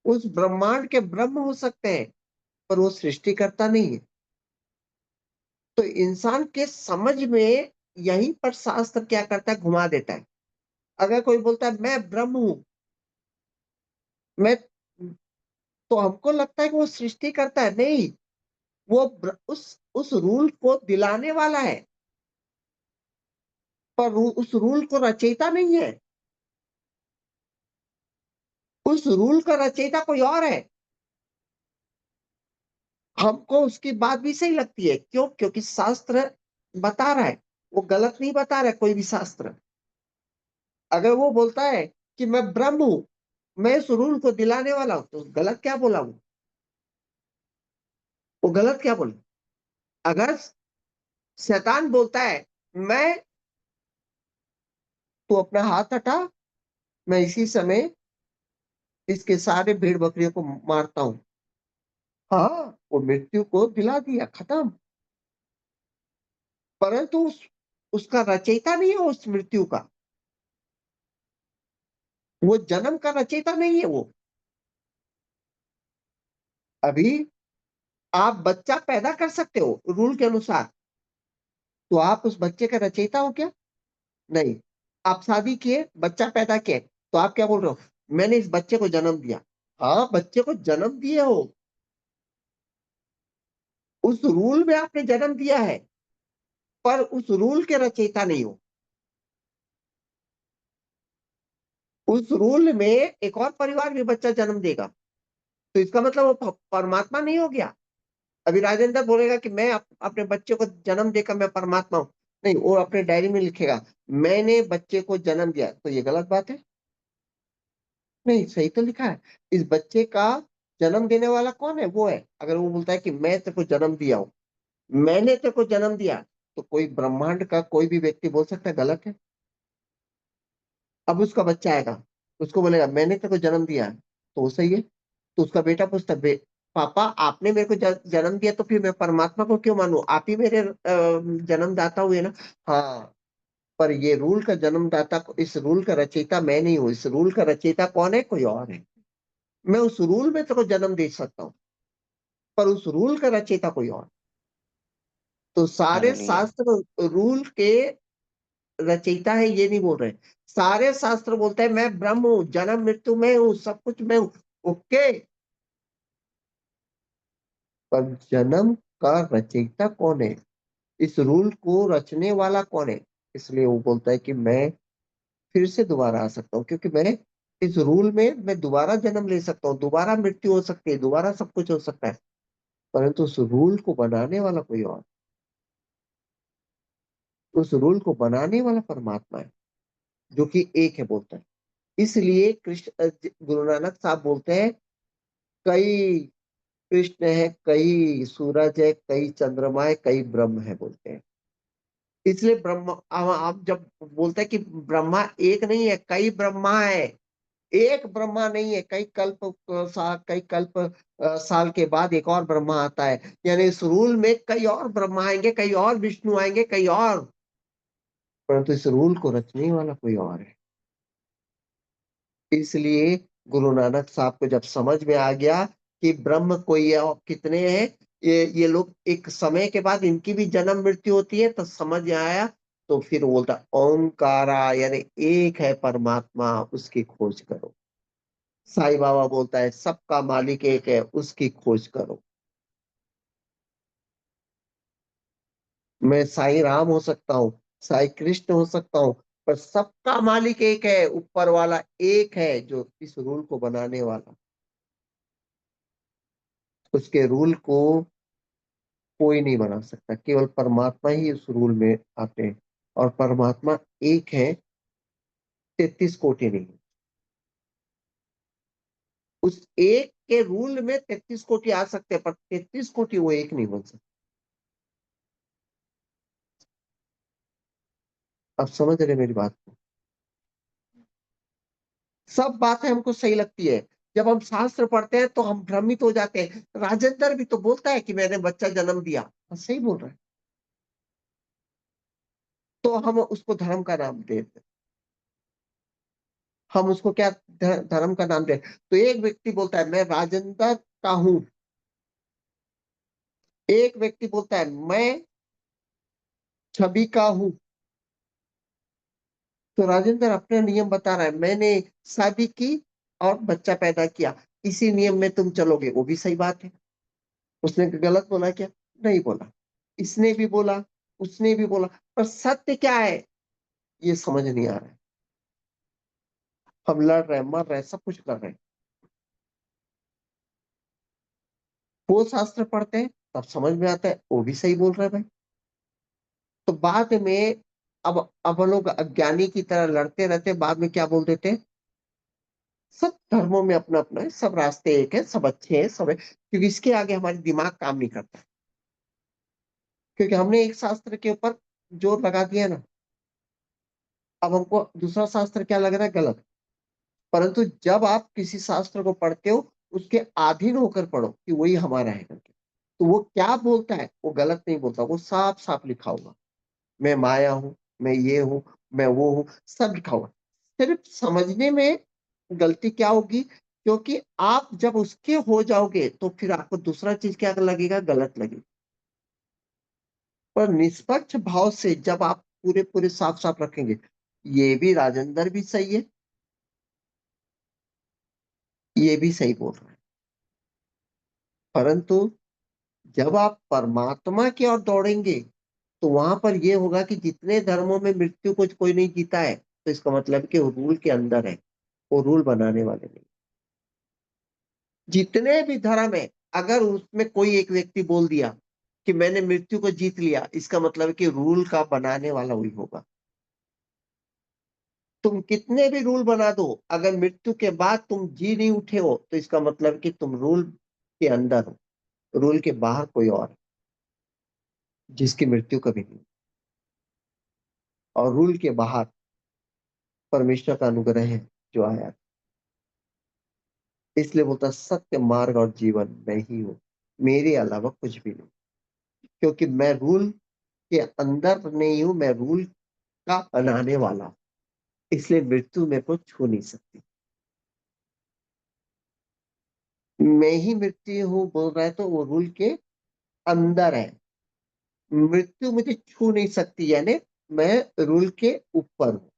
उस ब्रह्मांड के ब्रह्म हो सकते हैं, पर वो सृष्टिकर्ता नहीं है। तो इंसान के समझ में यहीं पर शास्त्र क्या करता है, घुमा देता है। अगर कोई बोलता है मैं ब्रह्म हूं, मैं, तो हमको लगता है कि वो सृष्टि करता है, नहीं। वो उस रूल को दिलाने वाला है, पर उस रूल को रचयिता नहीं है। उस रूल का रचयिता कोई और है। हमको उसकी बात भी सही लगती है, क्यों? क्योंकि शास्त्र बता रहा है, वो गलत नहीं बता रहा है कोई भी शास्त्र। अगर वो बोलता है कि मैं ब्रह्म हूं, मैं इस रूल को दिलाने वाला हूं, तो गलत क्या बोला वो गलत क्या बोला? अगर शैतान बोलता है मैं, तू अपना हाथ हटा, मैं इसी समय इसके सारे भेड़ बकरियों को मारता हूं, हाँ, वो मृत्यु को दिला दिया, खत्म। परंतु उसका रचयिता नहीं है उस मृत्यु का, वो जन्म का रचयिता नहीं है वो। अभी आप बच्चा पैदा कर सकते हो रूल के अनुसार, तो आप उस बच्चे का रचयिता हो क्या? नहीं। आप शादी किए, बच्चा पैदा किए, तो आप क्या बोल रहे हो? मैंने इस बच्चे को जन्म दिया। हाँ, बच्चे को जन्म दिए हो, उस रूल में आपने जन्म दिया है, पर उस रूल के रचयिता नहीं हो। उस रूल में एक और परिवार भी बच्चा जन्म देगा, तो इसका मतलब वो परमात्मा नहीं हो गया। अभी राजेंद्र बोलेगा कि मैं अपने बच्चे को जन्म देकर मैं परमात्मा हूं, नहीं, वो अपने डायरी में लिखेगा मैंने बच्चे को जन्म दिया, तो ये गलत बात है। नहीं, सही तो लिखा है। इस बच्चे का जन्म देने वाला कौन है? वो है। अगर वो बोलता है कि मैं तेरे को जन्म दिया हूं, मैंने तेरे को जन्म दिया, तो कोई ब्रह्मांड का कोई भी व्यक्ति बोल सकता है गलत है? अब उसका बच्चा आएगा, उसको बोलेगा मैंने तेरे को जन्म दिया है, तो वो सही है। तो उसका बेटा पूछता है पापा आपने मेरे को जन्म दिया तो फिर मैं परमात्मा को क्यों मानूं? आप ही मेरे जन्मदाता हुए ना। हाँ, पर ये रूल का जन्मदाता, इस रूल का रचयिता मैं नहीं हूँ। इस रूल का रचयिता कौन है? कोई और है। मैं उस रूल में तेरे को जन्म दे सकता हूँ, पर उस रूल का रचयिता कोई और। तो सारे हालेलुया। शास्त्र रूल के रचयिता है ये नहीं बोल रहे। सारे शास्त्र बोलते हैं मैं ब्रह्म हूँ, जन्म मृत्यु में हूँ, सब कुछ मैं हूँ। ओके, पर जन्म का रचयिता कौन है? इस रूल को रचने वाला कौन है? इसलिए वो बोलता है कि मैं फिर से दोबारा आ सकता हूँ, क्योंकि मैं इस रूल में मैं दोबारा जन्म ले सकता हूँ, दोबारा मृत्यु हो सकती है, दोबारा सब कुछ हो सकता है। परंतु उस रूल को बनाने वाला कोई और, उस रूल को बनाने वाला परमात्मा है, जो कि एक है बोलता है। इसलिए कृष्ण गुरु नानक साहब बोलते हैं कई कृष्ण है, कई सूरज है, कई चंद्रमा है, कई ब्रह्म है बोलते हैं। इसलिए ब्रह्म, अब आप जब बोलते हैं कि ब्रह्मा एक नहीं है, कई ब्रह्मा है। एक ब्रह्मा नहीं है, कई कल्प साल के बाद एक और ब्रह्मा आता है। यानी इस रूल में कई और ब्रह्मा आएंगे, कई और विष्णु आएंगे, कई और, परंतु इस रूल को रचने वाला कोई और है। इसलिए गुरु नानक साहब को जब समझ में आ गया कि ब्रह्म कोई है और कितने हैं, ये लोग एक समय के बाद इनकी भी जन्म मृत्यु होती है, तो समझ में आया। तो फिर वो बोलता ओंकारा, यानी एक है परमात्मा, उसकी खोज करो। साईं बाबा बोलता है सबका मालिक एक है, उसकी खोज करो। मैं साईं राम हो सकता हूँ, साईं कृष्ण हो सकता हूँ, पर सबका मालिक एक है, ऊपर वाला एक है, जो इस रूल को बनाने वाला। उसके रूल को कोई नहीं बना सकता, केवल परमात्मा ही उस रूल में आते हैं। और परमात्मा एक है, 33 कोटि नहीं। उस एक के रूल में 33 कोटि आ सकते हैं, पर 33 कोटि वो एक नहीं बन सकते। आप समझ रहे मेरी बात को? सब बातें हमको सही लगती है। जब हम शास्त्र पढ़ते हैं तो हम भ्रमित हो जाते हैं। राजेंद्र भी तो बोलता है कि मैंने बच्चा जन्म दिया, सही बोल रहा है। तो हम उसको धर्म का नाम देते हैं। हम उसको क्या धर्म का नाम दे? तो एक व्यक्ति बोलता है मैं राजेंद्र का हूं, एक व्यक्ति बोलता है मैं छवि का हूं। तो राजेंद्र अपने नियम बता रहा है, मैंने शादी की और बच्चा पैदा किया, इसी नियम में तुम चलोगे, वो भी सही बात है। उसने गलत बोला क्या? नहीं बोला। इसने भी बोला, उसने भी बोला, पर सत्य क्या है ये समझ नहीं आ रहा है। हम लड़ रहे हैं, मर रहे हैं, सब कुछ कर रहे हैं। वो शास्त्र पढ़ते हैं तब समझ में आता है वो भी सही बोल रहे हैं भाई। तो बाद में, अब हम लोग अज्ञानी की तरह लड़ते रहते, बाद में क्या बोल देते हैं? सब धर्मों में अपना अपना है, सब रास्ते एक है, सब अच्छे हैं, सब है, क्योंकि इसके आगे हमारी दिमाग काम नहीं करता। क्योंकि हमने एक शास्त्र के ऊपर जोर लगा दिया ना। अब हमको दूसरा शास्त्र क्या लग रहा है? गलत। परंतु जब आप किसी शास्त्र को पढ़ते हो, उसके अधीन होकर पढ़ो कि वही हमारा है करके, तो वो क्या बोलता है वो गलत नहीं बोलता, वो साफ साफ लिखा होगा। मैं माया हूं, मैं ये हूं, मैं वो हूं, सब लिखा हुआ। सिर्फ समझने में गलती क्या होगी? क्योंकि आप जब उसके हो जाओगे तो फिर आपको दूसरा चीज क्या लगेगा? गलत लगेगा। पर निष्पक्ष भाव से जब आप पूरे पूरे साफ साफ रखेंगे, ये भी राजेंद्र भी सही है, ये भी सही बोल रहा है। परंतु जब आप परमात्मा की ओर दौड़ेंगे, तो वहां पर यह होगा कि जितने धर्मों में मृत्यु को कोई नहीं जीता है, तो इसका मतलब कि वो रूल के अंदर है, वो रूल बनाने वाले नहीं। जितने भी धर्म है, अगर उसमें कोई एक व्यक्ति बोल दिया कि मैंने मृत्यु को जीत लिया, इसका मतलब है कि रूल का बनाने वाला वही होगा। तुम कितने भी रूल बना दो, अगर मृत्यु के बाद तुम जी नहीं उठे हो, तो इसका मतलब कि तुम रूल के अंदर हो, रूल के बाहर कोई और है, जिसकी मृत्यु कभी नहीं। और रूल के बाहर परमेश्वर का अनुग्रह है जो आया। इसलिए बोलता सत्य मार्ग और जीवन मैं ही हूँ, मेरे अलावा कुछ भी नहीं। क्योंकि मैं रूल के अंदर नहीं हूं, मैं रूल का बनाने वाला हूं। इसलिए मृत्यु मेरे को छू नहीं सकती। मैं ही मृत्यु हूँ बोल रहा है तो वो रूल के अंदर है। मृत्यु मुझे छू नहीं सकती, यानी मैं रूल के ऊपर हूँ,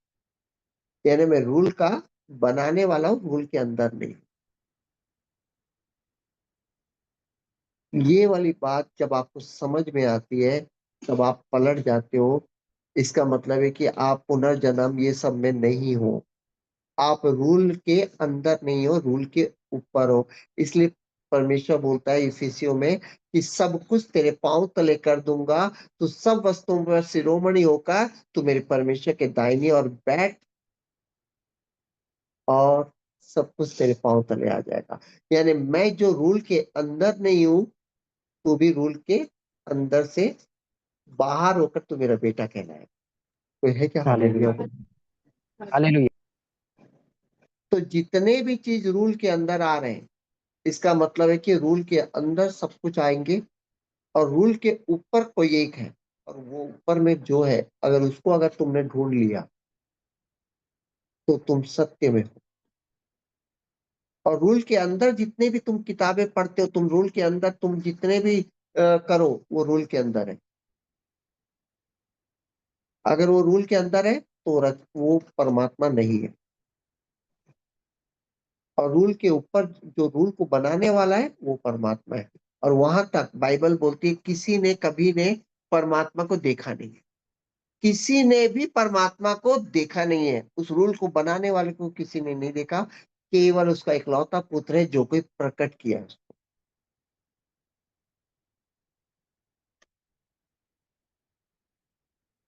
यानी मैं रूल का बनाने वाला हूँ, रूल के अंदर नहीं। ये वाली बात जब आपको समझ में आती है, तब आप पलट जाते हो। इसका मतलब है कि आप पुनर्जन्म ये सब में नहीं हो, आप रूल के अंदर नहीं हो, रूल के ऊपर हो। इसलिए परमेश्वर बोलता है इफिसियों में कि सब कुछ तेरे पांव तले कर दूंगा, तो सब वस्तुओं पर शिरोमणि होकर तू मेरे परमेश्वर के दाहिनी और बैठ, और सब कुछ तेरे पांव तले आ जाएगा। यानी मैं जो रूल के अंदर नहीं हूं, तू भी रूल के अंदर से बाहर होकर तू मेरा बेटा कहलाएगा। कोई है क्या हालेलुया हालेलुया। बोल? हालेलुया। तो जितने भी चीज रूल के अंदर आ रहे हैं, इसका मतलब है कि रूल के अंदर सब कुछ आएंगे, और रूल के ऊपर कोई एक है। और वो ऊपर में जो है, अगर उसको अगर तुमने ढूंढ लिया, तो तुम सत्य में हो। और रूल के अंदर जितने भी तुम किताबें पढ़ते हो, तुम रूल के अंदर तुम जितने भी करो, वो रूल के अंदर है। अगर वो रूल के अंदर है तो वो परमात्मा नहीं है। और रूल के ऊपर जो रूल को बनाने वाला है वो परमात्मा है। और वहां तक बाइबल बोलती है किसी ने कभी ने परमात्मा को देखा नहीं है। किसी ने भी परमात्मा को देखा नहीं है, उस रूल को बनाने वाले को किसी ने नहीं देखा। केवल उसका इकलौता पुत्र है जो कोई प्रकट किया है।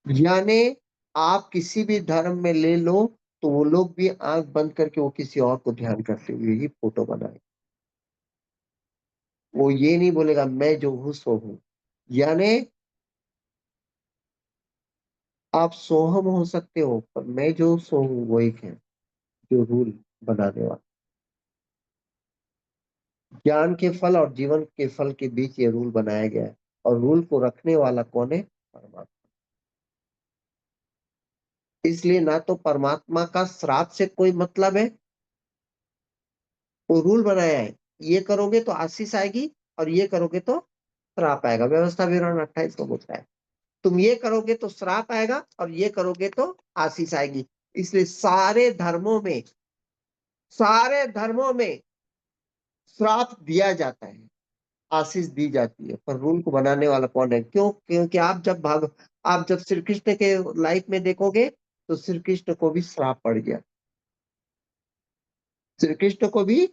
यानी आप किसी भी धर्म में ले लो, तो वो लोग भी आंख बंद करके वो किसी और को ध्यान करते हुए ही फोटो बनाए। वो ये नहीं बोलेगा मैं जो हूं सो हूं। यानी आप सोहम हो सकते हो, पर मैं जो सो हूं वो एक है, जो रूल बनाने वाला। ज्ञान के फल और जीवन के फल के बीच ये रूल बनाया गया है। और रूल को रखने वाला कौन है? परमात्मा। इसलिए ना तो परमात्मा का श्राप से कोई मतलब है, वो रूल बनाया है। ये करोगे तो आशीष आएगी, और ये करोगे तो श्राप आएगा। व्यवस्था विवरण 28 को बोलता है तुम ये करोगे तो श्राप आएगा, और ये करोगे तो आशीष आएगी। इसलिए सारे धर्मों में श्राप दिया जाता है, आशीष दी जाती है। पर रूल को बनाने वाला कौन है? क्योंकि आप जब श्री कृष्ण के लाइफ में देखोगे, तो श्री कृष्ण को भी श्राप पड़ गया। श्री कृष्ण को भी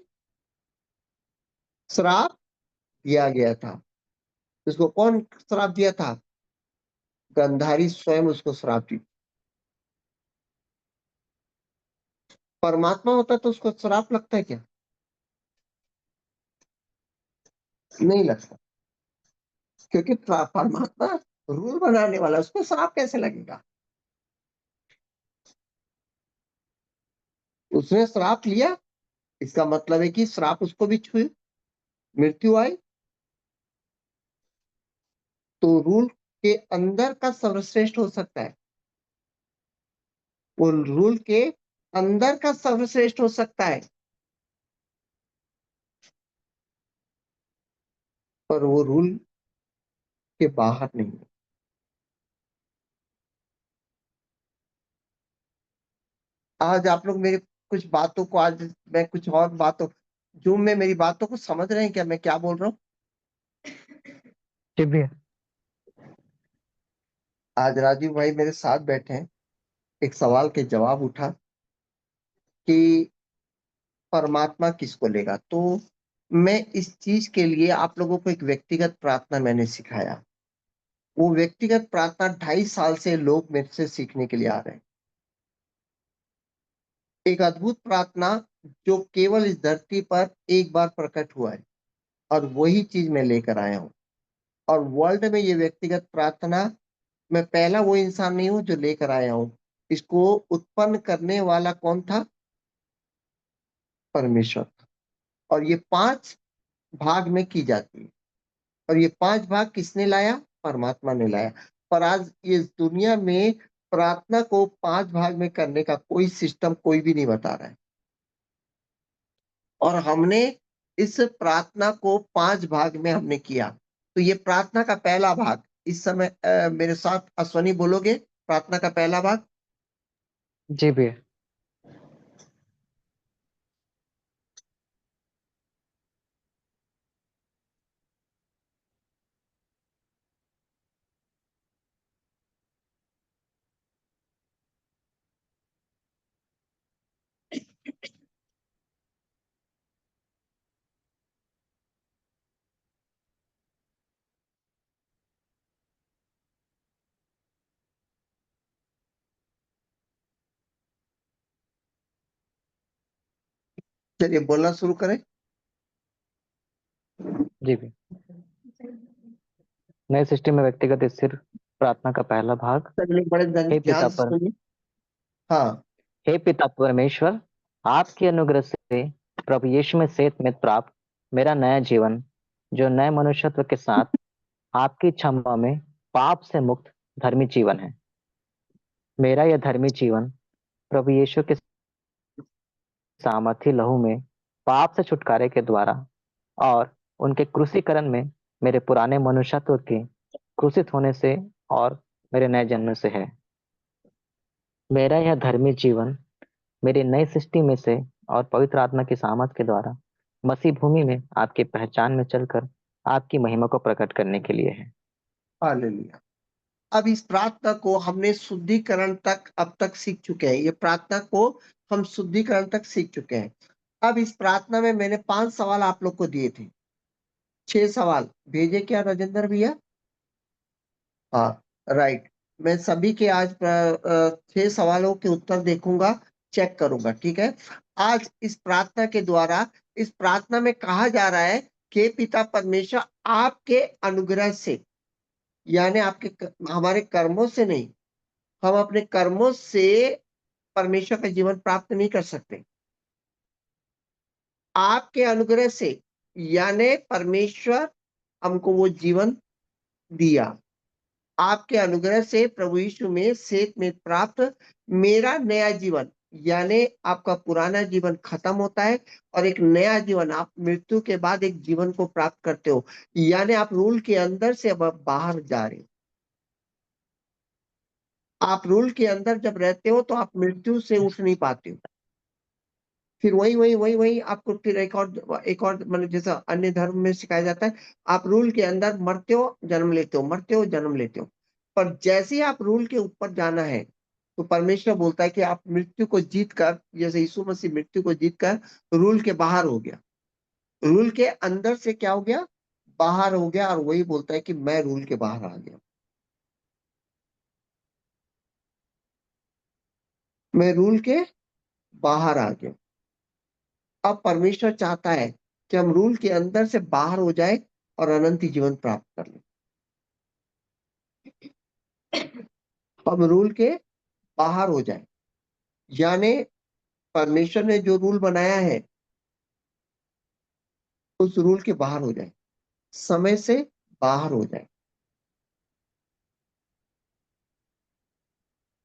श्राप दिया गया था। उसको कौन श्राप दिया था? गंधारी स्वयं उसको श्राप दी। परमात्मा होता तो उसको श्राप लगता है क्या? नहीं लगता। क्योंकि परमात्मा रूल बनाने वाला, उसको श्राप कैसे लगेगा? उसने श्राप लिया, इसका मतलब है कि श्राप उसको भी छुई, मृत्यु आई। तो रूल के अंदर का सर्वश्रेष्ठ हो सकता है, वो रूल के अंदर का सर्वश्रेष्ठ हो सकता है, पर वो रूल के बाहर नहीं है। आज आप लोग मेरे कुछ बातों को, आज मैं कुछ और बातों, जूम में मेरी बातों को समझ रहे हैं क्या, मैं क्या बोल रहा हूँ? जी भैया। आज राजीव भाई मेरे साथ बैठे हैं, एक सवाल के जवाब उठा कि परमात्मा किसको लेगा। तो मैं इस चीज के लिए आप लोगों को एक व्यक्तिगत प्रार्थना मैंने सिखाया। वो व्यक्तिगत प्रार्थना 2.5 साल से लोग मेरे से सीखने के लिए आ रहे हैं। एक अद्भुत प्रार्थना जो केवल इस धरती पर एक बार प्रकट हुआ है, और वही चीज मैं लेकर आया हूँ। और वर्ल्ड में ये व्यक्तिगत प्रार्थना, मैं पहला वो इंसान नहीं हूं जो लेकर आया हूँ। इसको उत्पन्न करने वाला कौन था? परमेश्वर। और ये 5 भाग में की जाती है। और ये 5 भाग किसने लाया? परमात्मा ने लाया। पर आज इस दुनिया में प्रार्थना को 5 भाग में करने का कोई सिस्टम कोई भी नहीं बता रहा है। और हमने इस प्रार्थना को 5 भाग में हमने किया। तो ये प्रार्थना का पहला भाग इस समय मेरे साथ अश्वनी बोलोगे प्रार्थना का पहला भाग? जी भैया। चलिए बोलना शुरू करें। जी भैया। नए सृष्टि में व्यक्तिगत स्थिर प्रार्थना का पहला भाग। चलिए बड़े हे ध्यान पिता से पर सुनिए। हाँ। हे पिता परमेश्वर, आपके अनुग्रह से प्रभु यीशु में सेत में प्राप्त मेरा नया जीवन, जो नए मनुष्यत्व के साथ आपकी क्षमा में पाप से मुक्त धर्मी जीवन है। मेरा यह धर्मी जीवन प्रभु यीशु के सामर्थी लहू में पाप से छुटकारे के द्वारा और उनके क्रूसीकरण में मेरे पुराने मनुष्यत्व के क्रूसित होने से और मेरे नए जन्म से है। मेरा यह धर्मी जीवन मेरी नई सृष्टि में से और पवित्र आत्मा की सामर्थ के द्वारा मसीह भूमि में आपकी पहचान में चलकर आपकी महिमा को प्रकट करने के लिए है। हालेलुया। अब इस प्रार्थना को हमने शुद्धिकरण तक अब तक सीख चुके हैं। ये प्रार्थना को हम शुद्धिकरण तक सीख चुके हैं। अब इस प्रार्थना में मैंने 5 सवाल आप लोग को दिए थे। 6 सवाल भेजे क्या राजेंद्र भैया? हाँ, राइट। मैं सभी के आज 6 सवालों के उत्तर देखूंगा, चेक करूंगा, ठीक है। आज इस प्रार्थना के द्वारा इस प्रार्थना में कहा जा रहा है कि पिता परमेश्वर आपके अनुग्रह से, यानी हमारे कर्मों से नहीं, हम अपने कर्मों से परमेश्वर का जीवन प्राप्त नहीं कर सकते। आपके अनुग्रह से, यानी परमेश्वर हमको वो जीवन दिया। आपके अनुग्रह से प्रभु यीशु में सेत में प्राप्त मेरा नया जीवन, यानी आपका पुराना जीवन खत्म होता है और एक नया जीवन, आप मृत्यु के बाद एक जीवन को प्राप्त करते हो, यानी आप रूल के अंदर से अब बाहर जा रहे हो। आप रूल के अंदर जब रहते हो तो आप मृत्यु से उठ नहीं पाते हो। फिर वही आपको फिर एक और मतलब जैसा अन्य धर्म में सिखाया जाता है, आप रूल के अंदर मरते हो जन्म लेते हो, मरते हो जन्म लेते हो। पर जैसे ही आप रूल के ऊपर जाना है तो परमेश्वर बोलता है कि आप मृत्यु को जीत कर, जैसे यीशु मसीह मृत्यु को जीत कर रूल के बाहर हो गया, रूल के अंदर से क्या हो गया? बाहर हो गया। और वही बोलता है कि मैं रूल के बाहर आ गया, मैं रूल के बाहर आ गया। अब परमेश्वर चाहता है कि हम रूल के अंदर से बाहर हो जाए और अनंत जीवन प्राप्त कर लें। हम रूल के बाहर हो जाए, यानी परमेश्वर ने जो रूल बनाया है उस रूल के बाहर हो जाए, समय से बाहर हो जाए।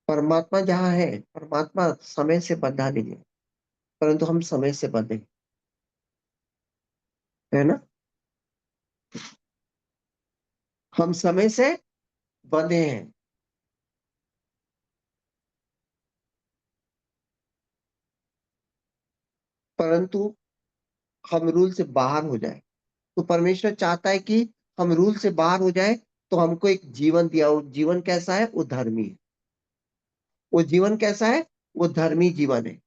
परमात्मा जहां है, परमात्मा समय से बंधा नहीं है, परंतु हम समय से बंधे हैं, है ना? हम समय से बंधे हैं, परंतु हम रूल से बाहर हो जाए। तो परमेश्वर चाहता है कि हम रूल से बाहर हो जाए, तो हमको एक जीवन दिया। वो जीवन कैसा है? वो धर्मी है। वो जीवन कैसा है? वो धर्मी जीवन है।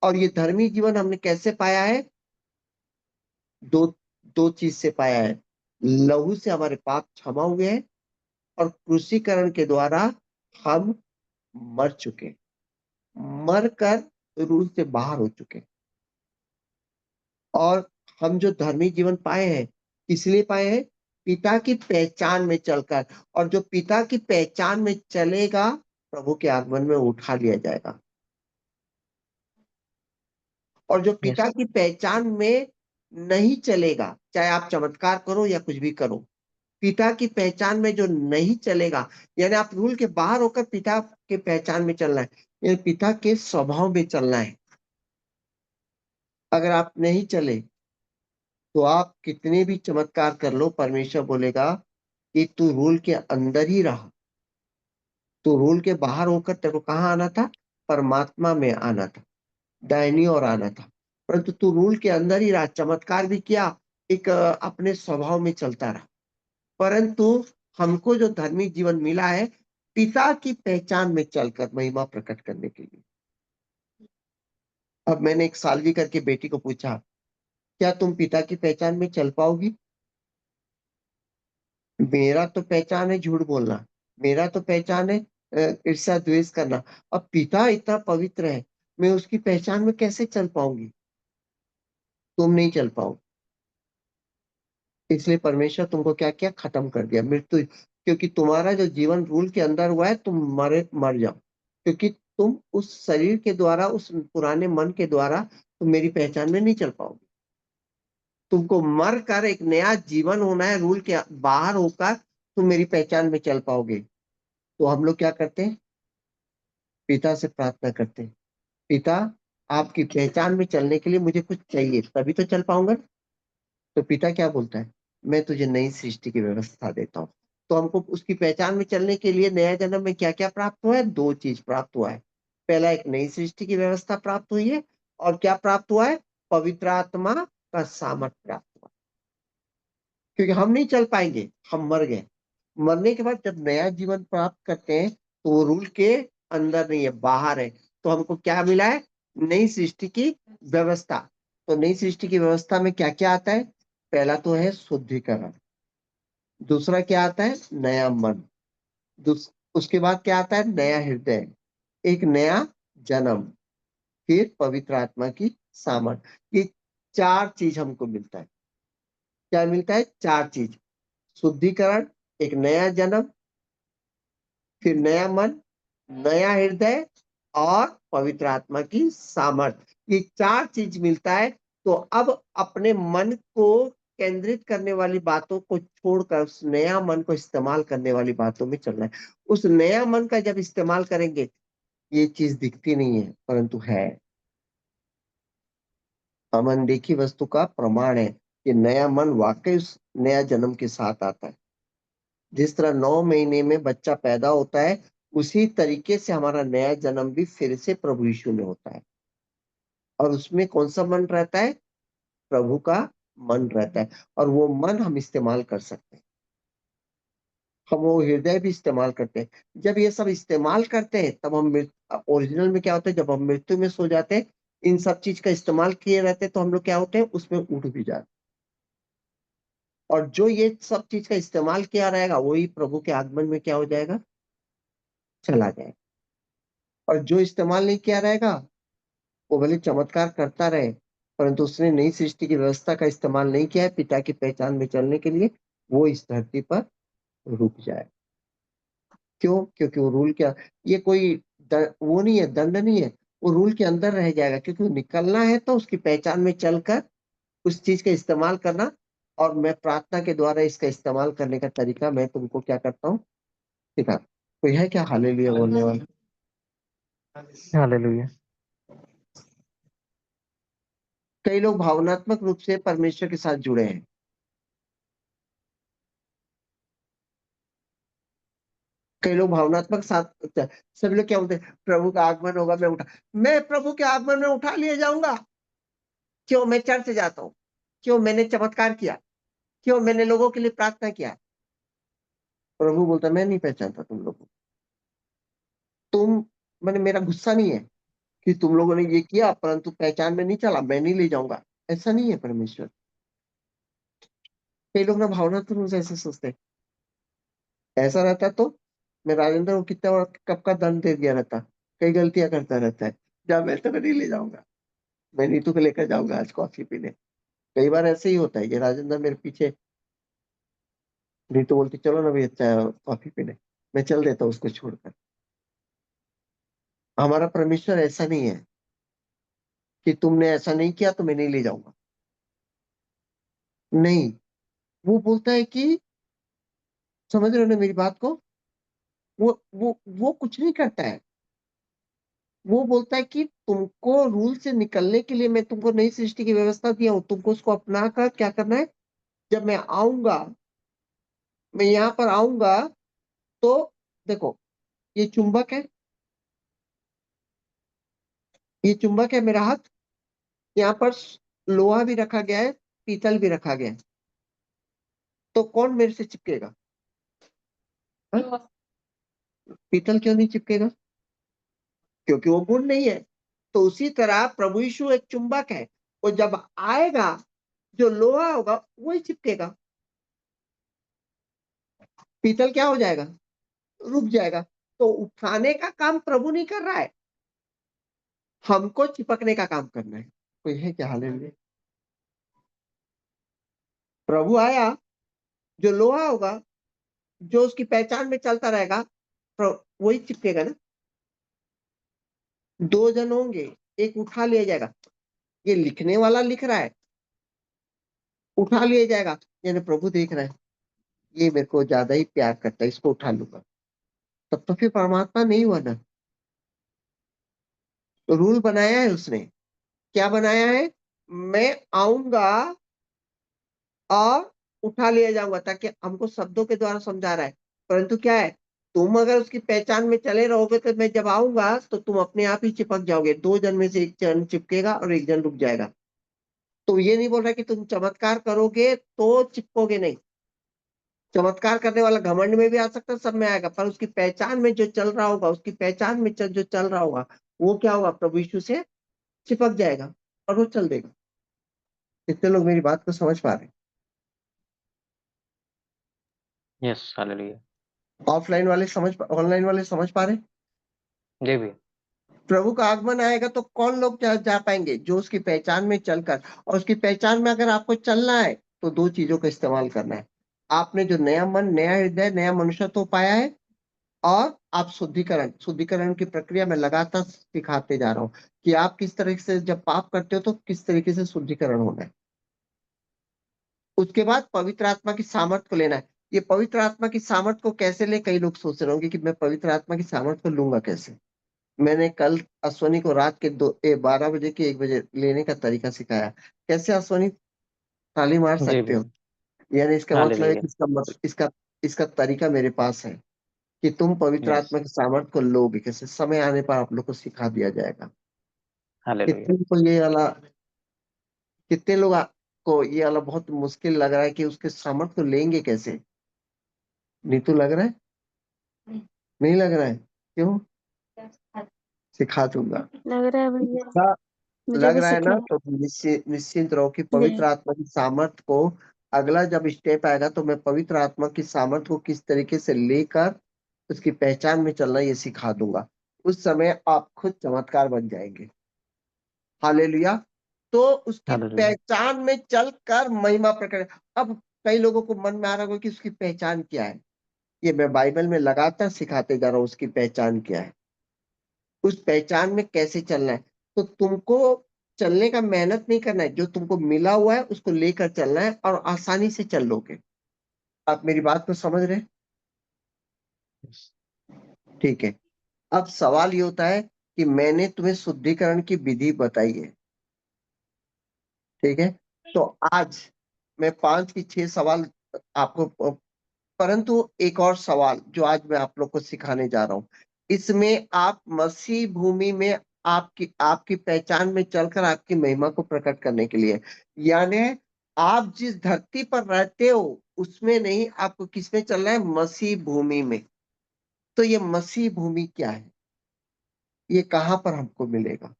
और ये धर्मी जीवन हमने कैसे पाया है? दो दो चीज से पाया है। लहू से हमारे पाप क्षमा हुए हैं और क्रूसीकरण के द्वारा हम मर चुके, मर कर रूल से बाहर हो चुके। और हम जो धर्मी जीवन पाए हैं, इसलिए पाए हैं पिता की पहचान में चलकर। और जो पिता की पहचान में चलेगा प्रभु के आगमन में उठा लिया जाएगा। और जो पिता यस। की पहचान में नहीं चलेगा, चाहे आप चमत्कार करो या कुछ भी करो। पिता की पहचान में जो नहीं चलेगा, यानी आप रूल के बाहर होकर पिता के पहचान में चलना है, यानी पिता के स्वभाव में चलना है। अगर आप नहीं चले तो आप कितने भी चमत्कार कर लो, परमेश्वर बोलेगा कि तू रूल के अंदर ही रहा। तो रूल के बाहर होकर तेरे को कहाँ आना था? परमात्मा में आना था, दाहिनी ओर आना था। परंतु तू रूल के अंदर ही रहा, चमत्कार भी किया, एक अपने स्वभाव में चलता रहा। परंतु हमको जो धार्मिक जीवन मिला है, पिता की पहचान में चलकर महिमा प्रकट करने के लिए। अब मैंने एक सालवी करके बेटी को पूछा, क्या तुम पिता की पहचान में चल पाओगी? मेरा तो पहचान है झूठ बोलना, मेरा तो पहचान है ईर्ष्या द्वेष करना। अब पिता इतना पवित्र है, मैं उसकी पहचान में कैसे चल पाऊंगी? तुम नहीं चल पाओ। इसलिए परमेश्वर तुमको क्या किया? खत्म कर दिया, मृत्यु। क्योंकि तुम्हारा जो जीवन रूल के अंदर हुआ है, तुम मर जाओ। क्योंकि तुम उस शरीर के द्वारा, उस पुराने मन के द्वारा तुम मेरी पहचान में नहीं चल पाओगे। तुमको मर कर एक नया जीवन होना है, रूल के बाहर होकर तुम मेरी पहचान में चल पाओगे। तो हम लोग क्या करते हैं? पिता से प्रार्थना करते हैं, पिता आपकी पहचान में चलने के लिए मुझे कुछ चाहिए, तभी तो चल पाऊंगा। तो पिता क्या बोलता है? मैं तुझे नई सृष्टि की व्यवस्था देता हूँ। तो हमको उसकी पहचान में चलने के लिए नया जन्म में क्या क्या प्राप्त हुआ है? दो चीज प्राप्त हुआ है। पहला, एक नई सृष्टि की व्यवस्था प्राप्त हुई है। और क्या प्राप्त हुआ है? पवित्र आत्मा का सामर्थ प्राप्त हुआ। क्योंकि हम नहीं चल पाएंगे, हम मर गए। मरने के बाद जब नया जीवन प्राप्त करते हैं, तो वो रूल के अंदर नहीं है, बाहर है। तो हमको क्या मिला है? नई सृष्टि की व्यवस्था। तो नई सृष्टि की व्यवस्था में क्या क्या आता है? पहला तो है शुद्धिकरण। दूसरा क्या आता है? नया मन। उसके बाद क्या आता है? नया हृदय, एक नया जन्म, फिर पवित्र आत्मा की सामर्थ। ये चार चीज हमको मिलता है। क्या मिलता है? चार चीज। शुद्धिकरण, एक नया जन्म, फिर नया मन, नया हृदय, और पवित्र आत्मा की सामर्थ। ये चार चीज मिलता है। तो अब अपने मन को केंद्रित करने वाली बातों को छोड़कर उस नया मन को इस्तेमाल करने वाली बातों में चलना है। उस नया मन का जब इस्तेमाल करेंगे, ये चीज दिखती नहीं है परंतु है। हम अनदेखी वस्तु का प्रमाण है कि नया मन वाकई उस नया जन्म के साथ आता है। जिस तरह 9 महीने में बच्चा पैदा होता है, उसी तरीके से हमारा नया जन्म भी फिर से प्रभु यीशु में होता है। और उसमें कौन सा मन रहता है? प्रभु का मन रहता है। और वो मन हम इस्तेमाल कर सकते हैं, हम वो हृदय भी इस्तेमाल करते हैं। जब ये सब इस्तेमाल करते हैं, तब हम ओरिजिनल में क्या होता है? जब हम मृत्यु में सो जाते हैं, इन सब चीज का इस्तेमाल किए रहते हैं, तो हम लोग क्या होते हैं? उसमें उठ भी जाते हैं। और जो ये सब चीज का इस्तेमाल किया रहेगा, वही प्रभु के आगमन में क्या हो जाएगा? चला जाएगा। और जो इस्तेमाल नहीं किया रहेगा, वो भले चमत्कार करता रहे, परंतु उसने नई सृष्टि की व्यवस्था का इस्तेमाल नहीं किया है पिता की पहचान में चलने के लिए, वो इस धरती पर रुक जाए। क्यों? क्योंकि वो रूल क्या, ये कोई वो नहीं है, दंड नहीं है। वो रूल के अंदर रह जाएगा, क्योंकि वो निकलना है तो उसकी पहचान में चलकर उस चीज का इस्तेमाल करना। और मैं प्रार्थना के द्वारा इसका इस्तेमाल करने का तरीका मैं तुमको क्या करता हूँ? सिखा। कोई है क्या हालेलुया बोलने वाला? हालेलुया। कई लोग भावनात्मक रूप से परमेश्वर के साथ जुड़े हैं। कई लोग भावनात्मक साथ, सभी लोग क्या बोलते हैं? प्रभु का आगमन होगा, मैं प्रभु के आगमन में उठा लिए जाऊंगा। क्यों? मैं चर्च जाता हूँ। क्यों? मैंने चमत्कार किया। क्यों? मैंने लोगों के लिए प्रार्थना किया। प्रभु बोलता, मैं नहीं पहचानता तुम लोगों को। तुम, मैंने, मेरा गुस्सा नहीं है कि तुम लोगों ने ये किया, परंतु पहचान में नहीं चला, मैं नहीं ले जाऊंगा। ऐसा नहीं है परमेश्वर। कई लोग ना भावनात्मक रूप से ऐसे सोचते हैं। ऐसा रहता तो मैं राजेंद्र को कितना बड़ा कब का दंड दे दिया रहता। कई गलतियां करता रहता है, जा, मैं तो नहीं ले जाऊंगा, मैं नीतू को लेकर जाऊंगा आज कॉफी पीने। कई बार ऐसे ही होता है कि राजेंद्र मेरे पीछे, नीतू बोलती चलो ना भैया कॉफी पीने, मैं चल देता हूँ उसको छोड़कर। हमारा परमेश्वर ऐसा नहीं है कि तुमने ऐसा नहीं किया तो मैं नहीं ले जाऊंगा। नहीं, वो बोलता है कि, समझ रहे हो ना मेरी बात को, वो कुछ नहीं करता है। वो बोलता है कि तुमको रूल से निकलने के लिए मैं तुमको नई सृष्टि की व्यवस्था दिया हूं, तुमको उसको अपना कर क्या करना है। जब मैं आऊंगा, मैं यहाँ पर आऊंगा, तो देखो, ये चुंबक है, ये चुंबक है मेरा हाथ। यहाँ पर लोहा भी रखा गया है, पीतल भी रखा गया है। तो कौन मेरे से चिपकेगा? हाँ? पीतल क्यों नहीं चिपकेगा? क्योंकि वो गुण नहीं है। तो उसी तरह प्रभु यीशु एक चुंबक है, वो जब आएगा, जो लोहा होगा वही चिपकेगा। पीतल क्या हो जाएगा? रुक जाएगा। तो उठाने का काम प्रभु नहीं कर रहा है, हमको चिपकने का काम करना है। कोई है क्या? हालेलुया। प्रभु आया, जो लोहा होगा, जो उसकी पहचान में चलता रहेगा, वही चिपकेगा ना। दो जन होंगे, एक उठा लिया जाएगा। ये लिखने वाला लिख रहा है, उठा लिया जाएगा, यानी प्रभु देख रहा है, ये मेरे को ज्यादा ही प्यार करता है, इसको उठा लूंगा। तब तो फिर परमात्मा नहीं हुआ ना। तो रूल बनाया है उसने। क्या बनाया है? मैं आऊंगा और उठा लिया जाऊंगा, ताकि हमको शब्दों के द्वारा समझा रहा है। परंतु क्या है, तुम अगर उसकी पहचान में चले रहोगे तो मैं जब आऊंगा तो तुम अपने आप ही चिपक जाओगे। दो जन में से एक जन चिपकेगा और एक जन रुक जाएगा। तो ये नहीं बोल रहा कि तुम चमत्कार करोगे तो चिपकोगे नहीं। चमत्कार करने वाला घमंड में भी आ सकता है, सब में आएगा, पर उसकी पहचान में जो चल रहा होगा, उसकी पहचान में जो चल रहा होगा, वो क्या होगा? प्रभु यीशु से चिपक जाएगा और वो चल देगा। कितने लोग मेरी बात को समझ पा रहे यस, हालेलुया। हैं? ऑफलाइन वाले समझ, ऑनलाइन वाले समझ पा रहे हैं? जी भी। प्रभु का आगमन आएगा तो कौन लोग जा पाएंगे? जो उसकी पहचान में चलकर, और उसकी पहचान में अगर आपको चलना है तो दो चीजों का इस्तेमाल करना है। आपने जो नया मन, नया हृदय, नया मनुष्यत्व पाया है, और आप शुद्धिकरण, शुद्धिकरण की प्रक्रिया में लगातार सिखाते जा रहा हूँ कि आप किस तरह से जब पाप करते हो तो किस तरीके से शुद्धिकरण होना है। उसके बाद पवित्र आत्मा की सामर्थ को लेना है। ये पवित्र आत्मा की सामर्थ को कैसे ले, कई लोग सोच रहे होंगे कि मैं पवित्र आत्मा की सामर्थ को लूंगा कैसे। मैंने कल अश्वनी को रात के 12 बजे के 1 बजे लेने का तरीका सिखाया। कैसे अश्वनी ताली मार जी सकते भी। हो, यानी इसका मतलब है हालेलुया। कि इसका तरीका मेरे पास है कि तुम पवित्र यस। आत्मा की सामर्थ को लोगे कैसे। समय आने पर आप लोग को सिखा दिया जाएगा। हालेलुया। कितने को ये वाला, कितने लोग को ये वाला बहुत मुश्किल लग रहा है कि उसके सामर्थ को लेंगे कैसे। नीतू लग रहा है? नहीं लग रहा है? क्यों? सिखा दूंगा। लग रहा है भैया, हाँ, मुझे लग भी रहा है ना, सीखना तो निश्चिंत रहो कि है। पवित्र आत्मा की सामर्थ को, अगला जब स्टेप आएगा तो मैं पवित्र आत्मा की सामर्थ को किस तरीके से लेकर उसकी पहचान में चलना ये सिखा दूंगा। उस समय आप खुद चमत्कार बन जाएंगे। हालेलुया। तो उसकी हालेलुया। पहचान में चलकर महिमा प्रकट। अब कई लोगों को मन में आ रहा होगा कि उसकी पहचान क्या है। ये मैं बाइबल में लगातार सिखाते जा रहा हूँ उसकी पहचान क्या है, उस पहचान में कैसे चलना है। तो तुमको चलने का मेहनत नहीं करना है, जो तुमको मिला हुआ है उसको लेकर चलना है और आसानी से चल लोगे। आप मेरी बात को समझ रहे हैं? यस। ठीक है। अब सवाल ये होता है कि मैंने तुम्हें शुद्धिकरण की विधि बताई है, ठीक है। तो आज मैं 5 की 6 सवाल आपको, परंतु एक और सवाल जो आज मैं आप लोग को सिखाने जा रहा हूं, इसमें आप मसीह भूमि में आपकी आपकी पहचान में चलकर आपकी महिमा को प्रकट करने के लिए, यानी आप जिस धरती पर रहते हो उसमें नहीं, आपको किसमें चलना है? मसीह भूमि में। तो ये मसीह भूमि क्या है? ये कहाँ पर हमको मिलेगा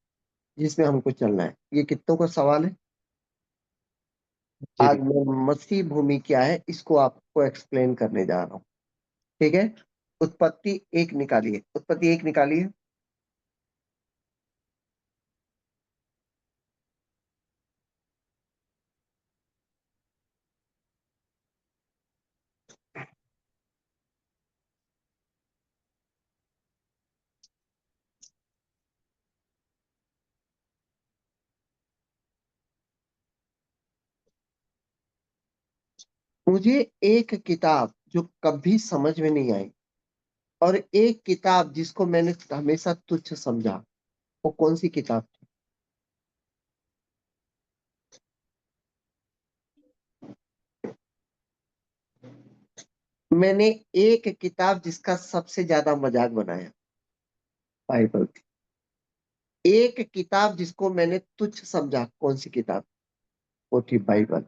जिसमें हमको चलना है? ये कितनों का सवाल है? जी आज भी। मैं मसीह भूमि क्या है इसको आपको एक्सप्लेन करने जा रहा हूँ, ठीक है। उत्पत्ति 1 निकालिए, उत्पत्ति 1 निकालिए। मुझे एक किताब जो कभी समझ में नहीं आई और एक किताब जिसको मैंने हमेशा तुच्छ समझा, वो कौन सी किताब थी? मैंने एक किताब जिसका सबसे ज्यादा मजाक बनाया, बाइबल थी। एक किताब जिसको मैंने तुच्छ समझा, कौन सी किताब? वो थी बाइबल।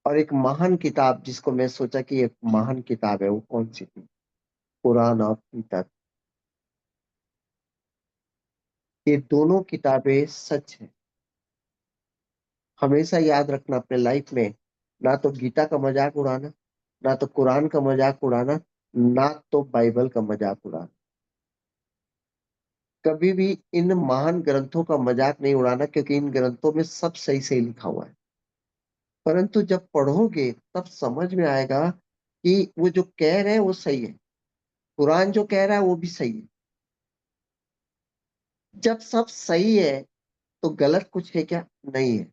और एक महान किताब जिसको मैं सोचा कि एक महान किताब है, वो कौन सी थी? कुरान और गीता। ये दोनों किताबें सच है। हमेशा याद रखना अपने लाइफ में, ना तो गीता का मजाक उड़ाना, ना तो कुरान का मजाक उड़ाना, ना तो बाइबल का मजाक उड़ाना। कभी भी इन महान ग्रंथों का मजाक नहीं उड़ाना, क्योंकि इन ग्रंथों में सब सही सही लिखा हुआ है। परंतु जब पढ़ोगे तब समझ में आएगा कि वो जो कह रहे हैं वो सही है, कुरान जो कह रहा है वो भी सही है। जब सब सही है तो गलत कुछ है क्या? नहीं है।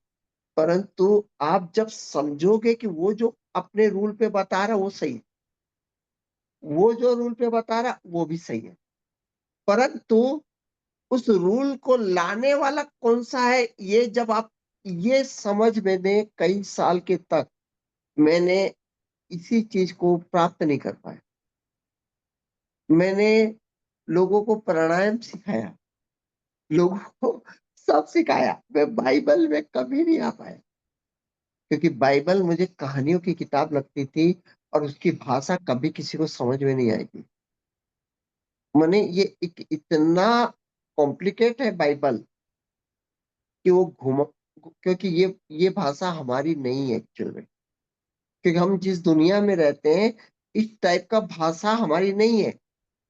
परंतु आप जब समझोगे कि वो जो अपने रूल पे बता रहा है वो सही है, वो जो रूल पे बता रहा है वो भी सही है, परंतु उस रूल को लाने वाला कौन सा है, ये जब आप, ये समझ मैंने कई साल के तक मैंने इसी चीज को प्राप्त नहीं कर पाया। मैंने लोगों को प्राणायाम सिखाया, लोगों को सब सिखाया, मैं बाइबल में कभी नहीं आ पाया, क्योंकि बाइबल मुझे कहानियों की किताब लगती थी और उसकी भाषा कभी किसी को समझ में नहीं आएगी। मैंने ये इतना कॉम्प्लिकेट है बाइबल कि वो घुमा, क्योंकि ये भाषा हमारी नहीं है एक्चुअल में, क्योंकि हम जिस दुनिया में रहते हैं इस टाइप का भाषा हमारी नहीं है।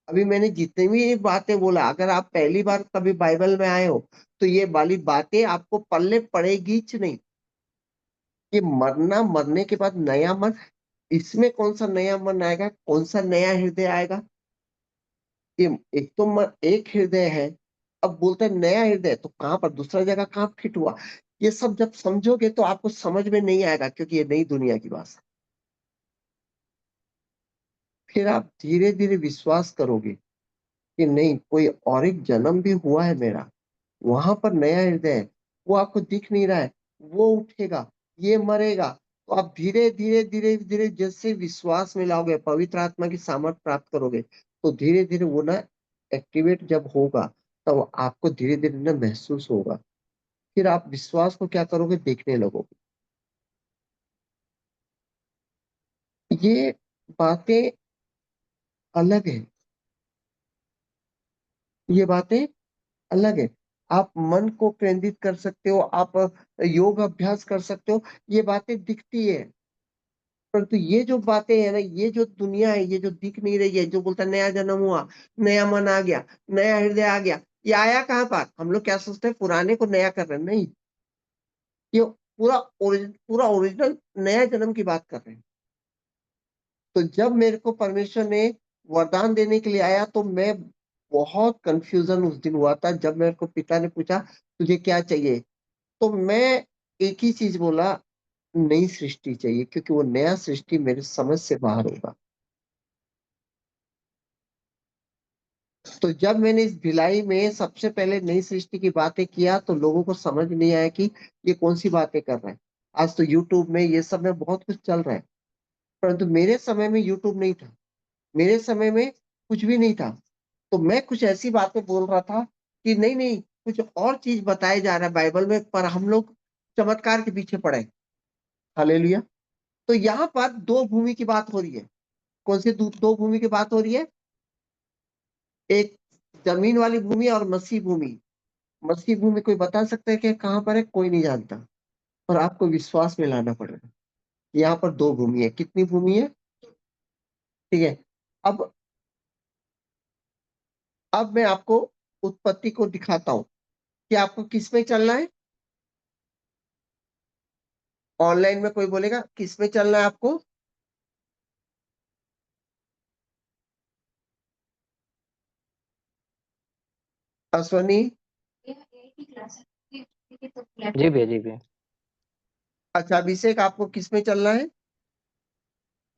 अभी मैंने जितनी भी बातें बोला, अगर आप पहली बार कभी बाइबल में आए हो तो ये वाली बातें आपको पल्ले पड़ेगी च नहीं। ये मरना, मरने के बाद नया मन, इसमें कौन सा नया मन आएगा, कौन सा नया हृदय आएगा? ये एक तो एक हृदय है, अब बोलते हैं नया हृदय, तो कहां पर दूसरा जगह कहां फिट हुआ? ये सब जब समझोगे तो आपको समझ में नहीं आएगा, क्योंकि ये नई दुनिया की भाषा। फिर आप धीरे धीरे विश्वास करोगे कि नहीं, कोई और एक जन्म भी हुआ है मेरा, वहां पर नया हृदय है, वो आपको दिख नहीं रहा है, वो उठेगा, ये मरेगा। तो आप धीरे धीरे धीरे धीरे जैसे विश्वास में लाओगे, पवित्र आत्मा की सामर्थ प्राप्त करोगे, तो धीरे धीरे वो ना एक्टिवेट जब होगा, तब आपको धीरे धीरे ना महसूस होगा। फिर आप विश्वास को क्या करोगे, देखने लगोगे। ये बातें अलग है, ये बातें अलग है। आप मन को केंद्रित कर सकते हो, आप योग अभ्यास कर सकते हो, ये बातें दिखती है। परंतु ये जो बातें है ना, ये जो दुनिया है, ये जो दिख नहीं रही है, जो बोलता है नया जन्म हुआ, नया मन आ गया, नया हृदय आ गया, ये आया कहाँ पर? हम लोग क्या सोचते हैं, पुराने को नया कर रहे हैं, नहीं। ये पूरा ओरिजिनल नया जन्म की बात कर रहे हैं। तो जब मेरे को परमेश्वर ने वरदान देने के लिए आया, तो मैं बहुत कंफ्यूजन उस दिन हुआ था, जब मेरे को पिता ने पूछा तुझे क्या चाहिए, तो मैं एक ही चीज बोला, नई सृष्टि चाहिए, क्योंकि वो नया सृष्टि मेरे समझ से बाहर होगा। तो जब मैंने इस भिलाई में सबसे पहले नई सृष्टि की बातें किया, तो लोगों को समझ नहीं आया कि ये कौन सी बातें कर रहा है। आज तो यूट्यूब में ये सब में बहुत कुछ चल रहा है, परंतु मेरे समय में यूट्यूब नहीं था, मेरे समय में कुछ भी नहीं था। तो मैं कुछ ऐसी बातें बोल रहा था कि नहीं नहीं, कुछ और चीज बताया जा रहा है बाइबल में, पर हम लोग चमत्कार के पीछे पड़े। हालेलुया। तो यहाँ पर दो भूमि की बात हो रही है। कौन सी दो भूमि की बात हो रही है? एक जमीन वाली भूमि और मसीह भूमि। मसीह भूमि कोई बता सकता है कि कहाँ पर है? कोई नहीं जानता। पर आपको विश्वास में लाना पड़ेगा। यहाँ पर दो भूमि है। कितनी भूमि है? ठीक है। अब मैं आपको उत्पत्ति को दिखाता हूँ कि आपको किस में चलना है। ऑनलाइन में कोई बोलेगा किस में चलना है आपको? अश्वनी, जी भैया, जी भैया। अच्छा अभिषेक, आपको किस में चलना है?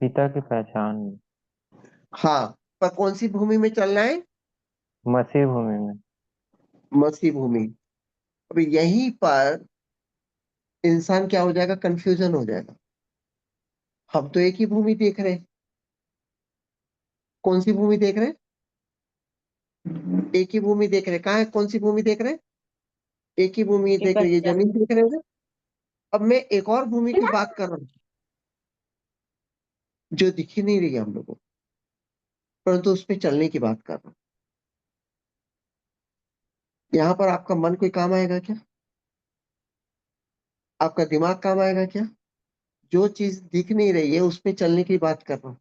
पिता की पहचान में। हाँ, पर कौन सी भूमि में चलना है? मसीह भूमि में। मसीह भूमि। अभी यहीं पर इंसान क्या हो जाएगा, कंफ्यूजन हो जाएगा। हम तो एक ही भूमि देख रहे हैं। कौन सी भूमि देख रहे हैं? एक ही भूमि देख रहे हैं। कहाँ है, कौन सी भूमि देख रहे हैं? एक ही भूमि की देख रही है, पहचान। जमीन देख रहे हैं ना? अब मैं एक और भूमि की बात कर रहा हूँ जो दिख ही नहीं रही है हम लोगों को, परंतु उस पर चलने की बात कर रहा हूँ। यहाँ पर आपका मन कोई काम आएगा क्या? आपका दिमाग काम आएगा क्या? जो चीज दिख नहीं रही है उस पे चलने की बात कर रहा हूँ।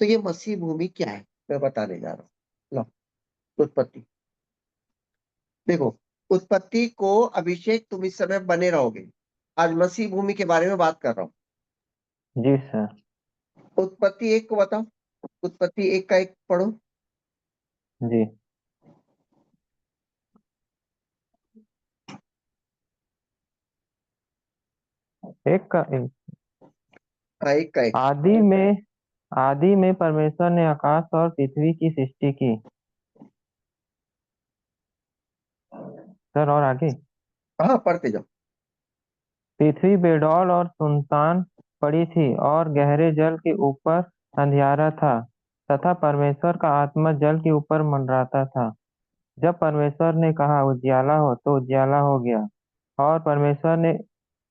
तो ये मसीह भूमि क्या है, मैं बताने जा रहा हूँ। लो, उत्पत्ति। देखो, उत्पत्ति को अभिषेक तुम इस समय बने रहोगे। आज मसीह भूमि के बारे में बात कर रहा हूँ। जी सर। उत्पत्ति एक को बताओ। उत्पत्ति एक का एक पढ़ो। जी। एक का एक। हाँ, एक का एक। आदि में परमेश्वर ने आकाश और पृथ्वी की सृष्टि की। सर और आगे। हाँ, पढ़ते जाओ। पृथ्वी बेडौल और सुनसान पड़ी थी और गहरे जल के ऊपर अंधियारा था तथा परमेश्वर का आत्मा जल के ऊपर मंडराता था। जब परमेश्वर ने कहा उजियाला हो तो उजियाला हो गया। और परमेश्वर ने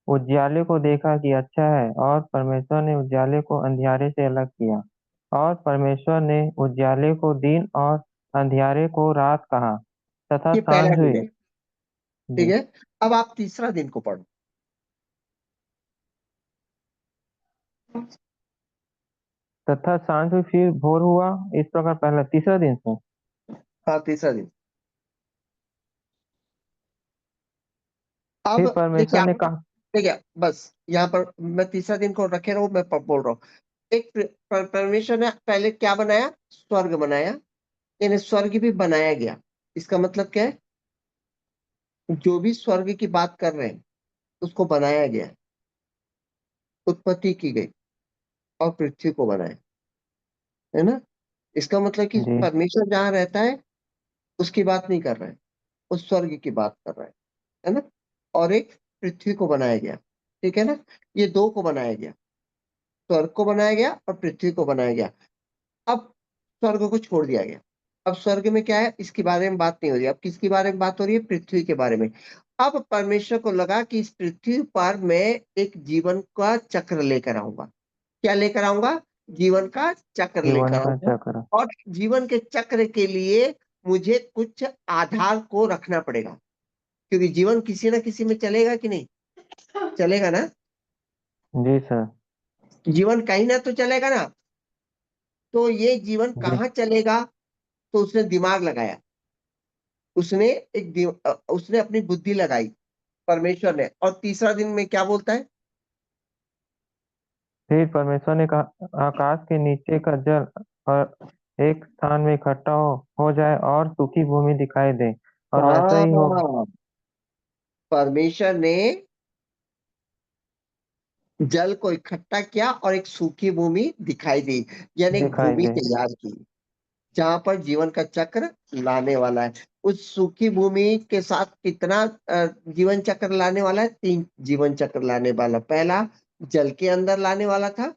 उजियाले को देखा कि अच्छा है और परमेश्वर ने उजियाले को अंधियारे से अलग किया। और परमेश्वर ने उजियाले को दिन और अंधियारे को रात कहा तथा ये पहला सांझ दिन हुई। है। ठीक जी। है। अब आप तीसरा दिन को पढ़ो। तथा सांझ हुई फिर भोर हुआ। इस प्रकार पहला तीसरा दिन से। हाँ, तीसरा दिन। अब फिर देखिए परमेश्वर ने आप, कहा। देखिए बस यहाँ पर मैं तीसरा दिन को रखे रहूं, मैं बोल रहा हूँ। एक परमेश्वर ने पहले क्या बनाया? स्वर्ग बनाया। यानी स्वर्ग भी बनाया गया। इसका मतलब क्या है? जो भी स्वर्ग की बात कर रहे हैं उसको बनाया गया। उत्पत्ति की गई और पृथ्वी को बनाया। है ना? इसका मतलब कि जी। परमेश्वर जहाँ रहता है उसकी बात नहीं कर रहा है, उस स्वर्ग की बात कर रहा है ना? और एक पृथ्वी को बनाया गया। ठीक है ना? ये दो को बनाया गया। स्वर्ग को बनाया गया और पृथ्वी को बनाया गया। अब स्वर्ग को छोड़ दिया गया। अब स्वर्ग में क्या है, इसके बारे में बात नहीं हो रही। अब किसके बारे में बात हो रही है? पृथ्वी के बारे में। अब परमेश्वर को लगा कि इस पृथ्वी पर मैं एक जीवन का चक्र लेकर आऊंगा। क्या लेकर आऊंगा? जीवन का चक्र लेकर जीवन का आऊंगा। चक्र। और जीवन के चक्र के लिए मुझे कुछ आधार को रखना पड़ेगा, क्योंकि जीवन किसी ना किसी में चलेगा कि नहीं? चलेगा ना? जी सर। जीवन कहीं ना तो चलेगा ना। तो ये जीवन जी। कहाँ चलेगा? तो उसने दिमाग लगाया। उसने उसने अपनी बुद्धि लगाई, परमेश्वर ने। और तीसरा दिन में क्या बोलता है? फिर परमेश्वर ने कहा आकाश के नीचे का जल और एक स्थान में इकट्ठा हो जाए और सूखी भूमि दिखाई दे। और वैसा ही हो। हाँ, परमेश्वर ने जल को इकट्ठा किया और एक सूखी भूमि दिखाई दी। यानी एक दिखाई भूमि दे। तैयार की जहां पर जीवन का चक्र लाने वाला है। उस सूखी भूमि के साथ कितना जीवन चक्र लाने वाला है? तीन जीवन चक्र लाने वाला। पहला जल के अंदर लाने वाला था,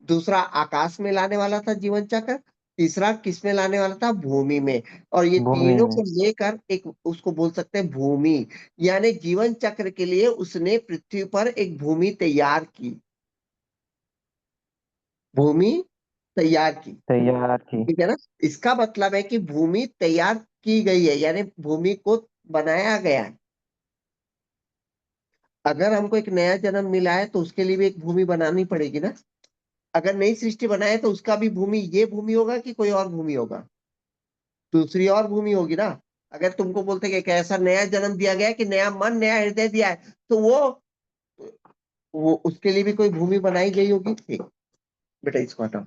दूसरा आकाश में लाने वाला था जीवन चक्र, तीसरा किस में लाने वाला था? भूमि में। और ये भूमि तीनों में। को लेकर एक उसको बोल सकते हैं भूमि। यानी जीवन चक्र के लिए उसने पृथ्वी पर एक भूमि तैयार की। भूमि तैयार की। तैयार की। ठीक है ना? इसका मतलब है कि भूमि तैयार की गई है, यानी भूमि को बनाया गया है। अगर हमको एक नया जन्म मिला है तो उसके लिए भी एक भूमि बनानी पड़ेगी ना। अगर नई सृष्टि बनाए तो उसका भी भूमि ये भूमि होगा कि कोई और भूमि होगा? दूसरी और भूमि होगी ना। अगर तुमको बोलते कि एक ऐसा नया जन्म दिया गया है कि नया मन नया हृदय दिया है, तो वो उसके लिए भी कोई भूमि बनाई गई होगी। ठीक, बेटा इसको हटाओ।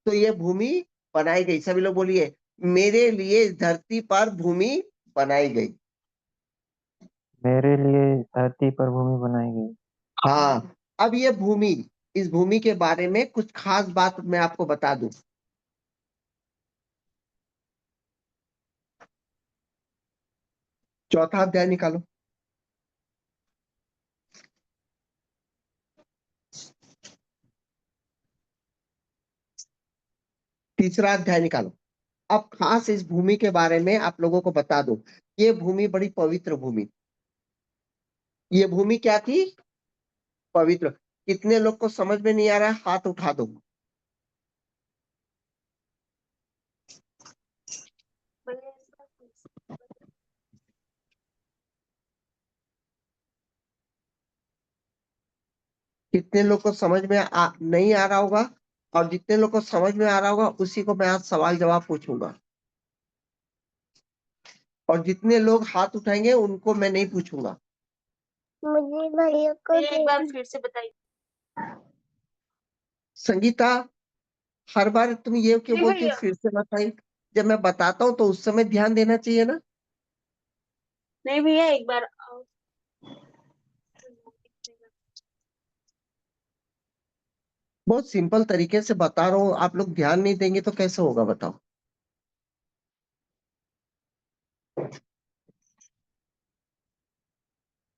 तो ये भूमि बनाई गई। सभी लोग बोलिए, मेरे लिए इस धरती पर भूमि बनाई गई। मेरे लिए धरती पर भूमि बनाई गई। हाँ, अब ये भूमि, इस भूमि के बारे में कुछ खास बात मैं आपको बता दूं। चौथा अध्याय निकालो। तीसरा अध्याय निकालो। अब खास इस भूमि के बारे में आप लोगों को बता दूं, ये भूमि बड़ी पवित्र भूमि। ये भूमि क्या थी? पवित्र। कितने लोग को समझ में नहीं आ रहा है? हाथ उठा दो। कितने लोग को समझ में नहीं आ रहा होगा? और जितने लोग को समझ में आ रहा होगा उसी को मैं आज सवाल जवाब पूछूंगा। और जितने लोग हाथ उठाएंगे उनको मैं नहीं पूछूंगा। मुझे भैया को एक बार फिर से बताइए। संगीता, हर बार तुम ये क्यों जी बोलती हो भैया। फिर से बताई? जब मैं बताता हूँ तो उस समय ध्यान देना चाहिए ना। नहीं भैया, एक बार बहुत सिंपल तरीके से बता रहा हूँ, आप लोग ध्यान नहीं देंगे तो कैसे होगा बताओ।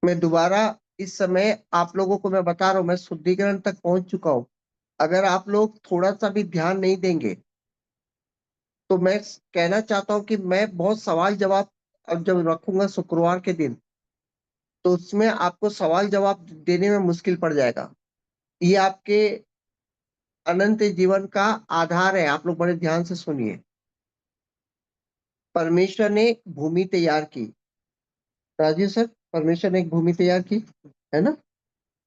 मैं दोबारा इस समय आप लोगों को मैं बता रहा हूँ, मैं शुद्धिकरण तक पहुंच चुका हूँ। अगर आप लोग थोड़ा सा भी ध्यान नहीं देंगे तो मैं कहना चाहता हूँ कि मैं बहुत सवाल जवाब अब जब रखूंगा शुक्रवार के दिन, तो उसमें आपको सवाल जवाब देने में मुश्किल पड़ जाएगा। ये आपके अनंत जीवन का आधार है। आप लोग बड़े ध्यान से सुनिए। परमेश्वर ने एक भूमि तैयार की। राजीव सर, परमेश्वर ने एक भूमि तैयार की, है ना?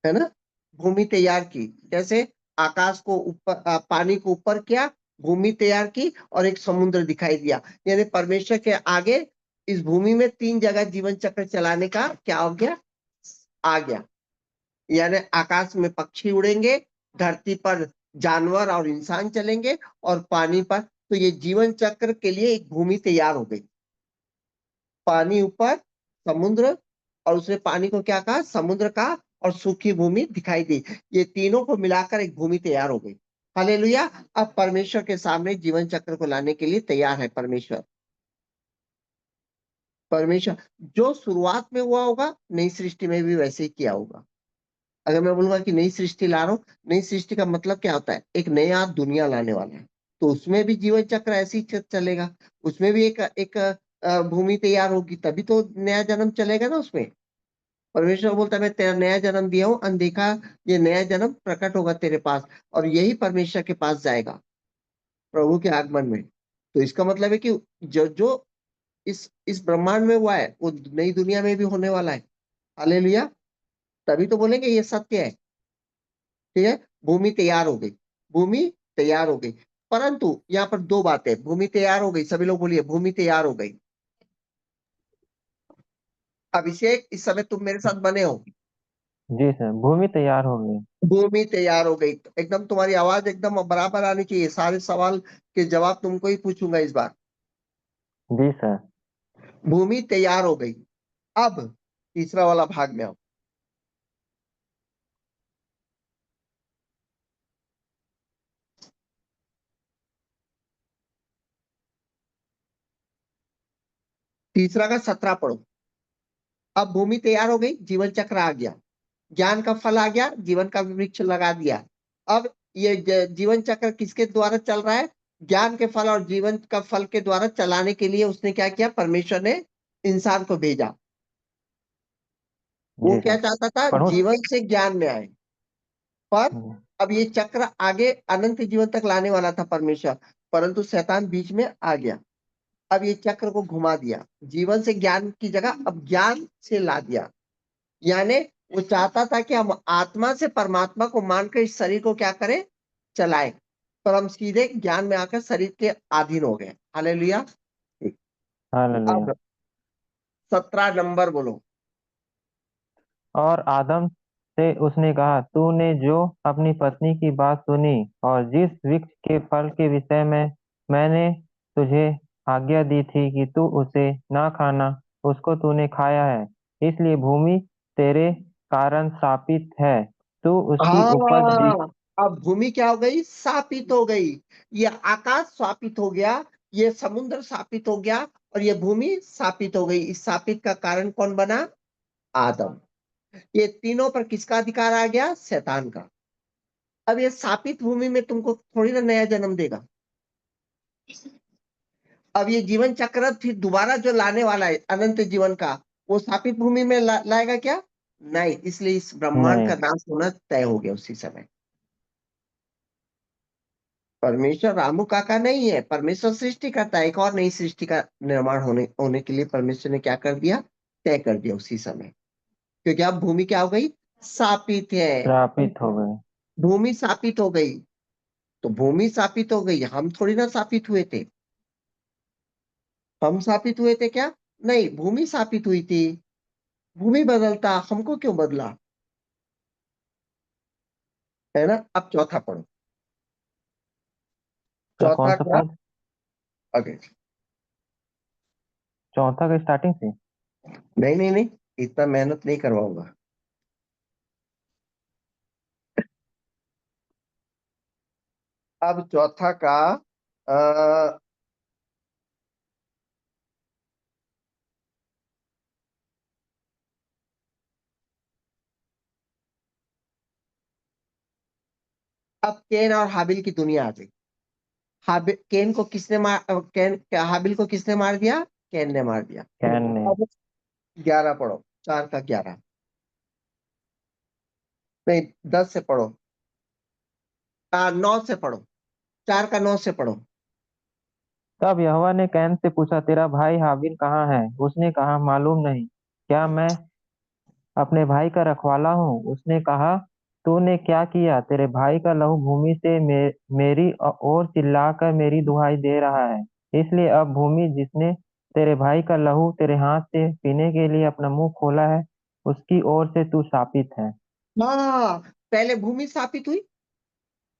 है ना? भूमि तैयार की कैसे? आकाश को ऊपर, पानी को ऊपर किया, भूमि तैयार की और एक समुद्र दिखाई दिया। यानी परमेश्वर के आगे इस भूमि में 3 जगह जीवन चक्र चलाने का क्या हो गया? आ गया। यानी आकाश में पक्षी उड़ेंगे, धरती पर जानवर और इंसान चलेंगे, और पानी पर। तो ये जीवन चक्र के लिए एक भूमि तैयार हो गई। पानी ऊपर, समुद्र, और उसने पानी को क्या कहा? समुद्र का, और सूखी भूमि दिखाई दी। ये तीनों को मिलाकर एक भूमि तैयार हो गई। हालेलुया। अब परमेश्वर के सामने जीवन चक्र को लाने के लिए तैयार है परमेश्वर। परमेश्वर जो शुरुआत में हुआ होगा, नई सृष्टि में भी वैसे ही किया होगा। अगर मैं बोलूंगा कि नई सृष्टि ला रहा हूँ, नई सृष्टि का मतलब क्या होता है? एक नया दुनिया लाने वाला है। तो उसमें भी जीवन चक्र ऐसे ही चलेगा। उसमें भी एक एक भूमि तैयार होगी, तभी तो नया जन्म चलेगा ना उसमें। परमेश्वर बोलता है मैं तेरा नया जन्म दिया हूँ, अनदेखा ये नया जन्म प्रकट होगा तेरे पास, और यही परमेश्वर के पास जाएगा प्रभु के आगमन में। तो इसका मतलब है कि जो जो इस ब्रह्मांड में हुआ है वो नई दुनिया में भी होने वाला है। हालेलुया। तभी तो बोलेंगे ये सत्य है। ठीक है। भूमि तैयार हो गई। भूमि तैयार हो गई। परंतु यहाँ पर 2 बातें। भूमि तैयार हो गई, सभी लोग बोलिए भूमि तैयार हो गई। अभिषेक, इस समय तुम मेरे साथ बने हो। जी सर, भूमि तैयार हो गई। भूमि तैयार हो गई। एकदम तुम्हारी आवाज एकदम बराबर आनी चाहिए। सारे सवाल के जवाब तुमको ही पूछूंगा इस बार। जी सर। भूमि तैयार हो गई। अब तीसरा वाला भाग में आओ। तीसरा का 17 पढ़ो। अब भूमि तैयार हो गई, जीवन चक्र आ गया, ज्ञान का फल आ गया, जीवन का वृक्ष लगा दिया। अब ये जीवन चक्र किसके द्वारा चल रहा है? ज्ञान के फल और जीवन का फल के द्वारा चलाने के लिए उसने क्या किया? परमेश्वर ने इंसान को भेजा। वो जी क्या सर। चाहता था? पढ़ो। जीवन से ज्ञान में आए। पर जी। अब ये चक्र आगे अनंत जीवन तक लाने वाला था परमेश्वर, परंतु शैतान बीच में आ गया। अब ये चक्र को घुमा दिया। जीवन से ज्ञान की जगह अब ज्ञान से ला दिया। यानी वो चाहता था कि हम आत्मा से परमात्मा को मानकर इस शरीर को क्या करें? चलाएं। पर हम सीधे ज्ञान में आकर शरीर के अधीन हो गए। हालेलुया। हालेलुया। अब 17 नंबर बोलो। और आदम से उसने कहा, तूने जो अपनी पत्नी की बात सुनी और जिस वृक्ष के फल के विषय में मैंने तुझे आज्ञा दी थी कि तू उसे ना खाना, उसको तूने खाया है, इसलिए भूमि तेरे कारण शापित है, तो उसकी उपज हाँ, अब भूमि क्या हो गई? शापित हो गई। ये आकाश शापित हो गया, ये समुद्र शापित हो गया, और ये भूमि शापित हो गई। इस शापित का कारण कौन बना? आदम। ये तीनों पर किसका अधिकार आ गया? शैतान का। अब ये शापित भूमि में तुमको थोड़ी ना नया जन्म देगा। अब ये जीवन चक्र फिर दोबारा जो लाने वाला है अनंत जीवन का, वो शापित भूमि में लाएगा क्या? नहीं। इसलिए इस ब्रह्मांड नहीं। का नाश होना तय हो गया उसी समय। परमेश्वर रामू काका नहीं है, परमेश्वर सृष्टि करता है। एक और नई सृष्टि का निर्माण होने के लिए परमेश्वर ने क्या कर दिया? तय कर दिया उसी समय। क्योंकि अब भूमि क्या हो गई? शापित है। श्रापित हो गए। भूमि शापित हो गई। तो भूमि शापित हो गई, हम थोड़ी ना शापित हुए थे। हम शापित हुए थे क्या? नहीं, भूमि शापित हुई थी। भूमि बदलता, हमको क्यों बदला? है ना? अब चौथा पढ़ो। कौन चौथा सा का पद? आगे। चौथा का स्टार्टिंग से? नहीं नहीं नहीं, इतना मेहनत नहीं करवाऊंगा। अब चौथा का अ, अब केन और हाबिल की दुनिया आ गई। हाबिल, केन को किसने मार केन हाबिल को किसने मार दिया? केन ने मार दिया। कैन ने। अब 11 पढ़ो, 4 का 11। नहीं, 10 से पढ़ो। 9 से पढ़ो। 4 का 9 से पढ़ो। तब यहोवा ने कैन से पूछा, तेरा भाई हाबिल कहाँ है? उसने कहा, मालूम नहीं। क्या मैं अपने भाई का रखवाला हूँ? उसने कहा, तूने क्या किया? तेरे भाई का लहू भूमि से मेरी ओर चिल्लाकर मेरी दुहाई दे रहा है। इसलिए अब भूमि जिसने तेरे भाई का लहू तेरे हाथ से पीने के लिए अपना मुंह खोला है, उसकी ओर से तू शापित है। हाँ, पहले भूमि शापित हुई,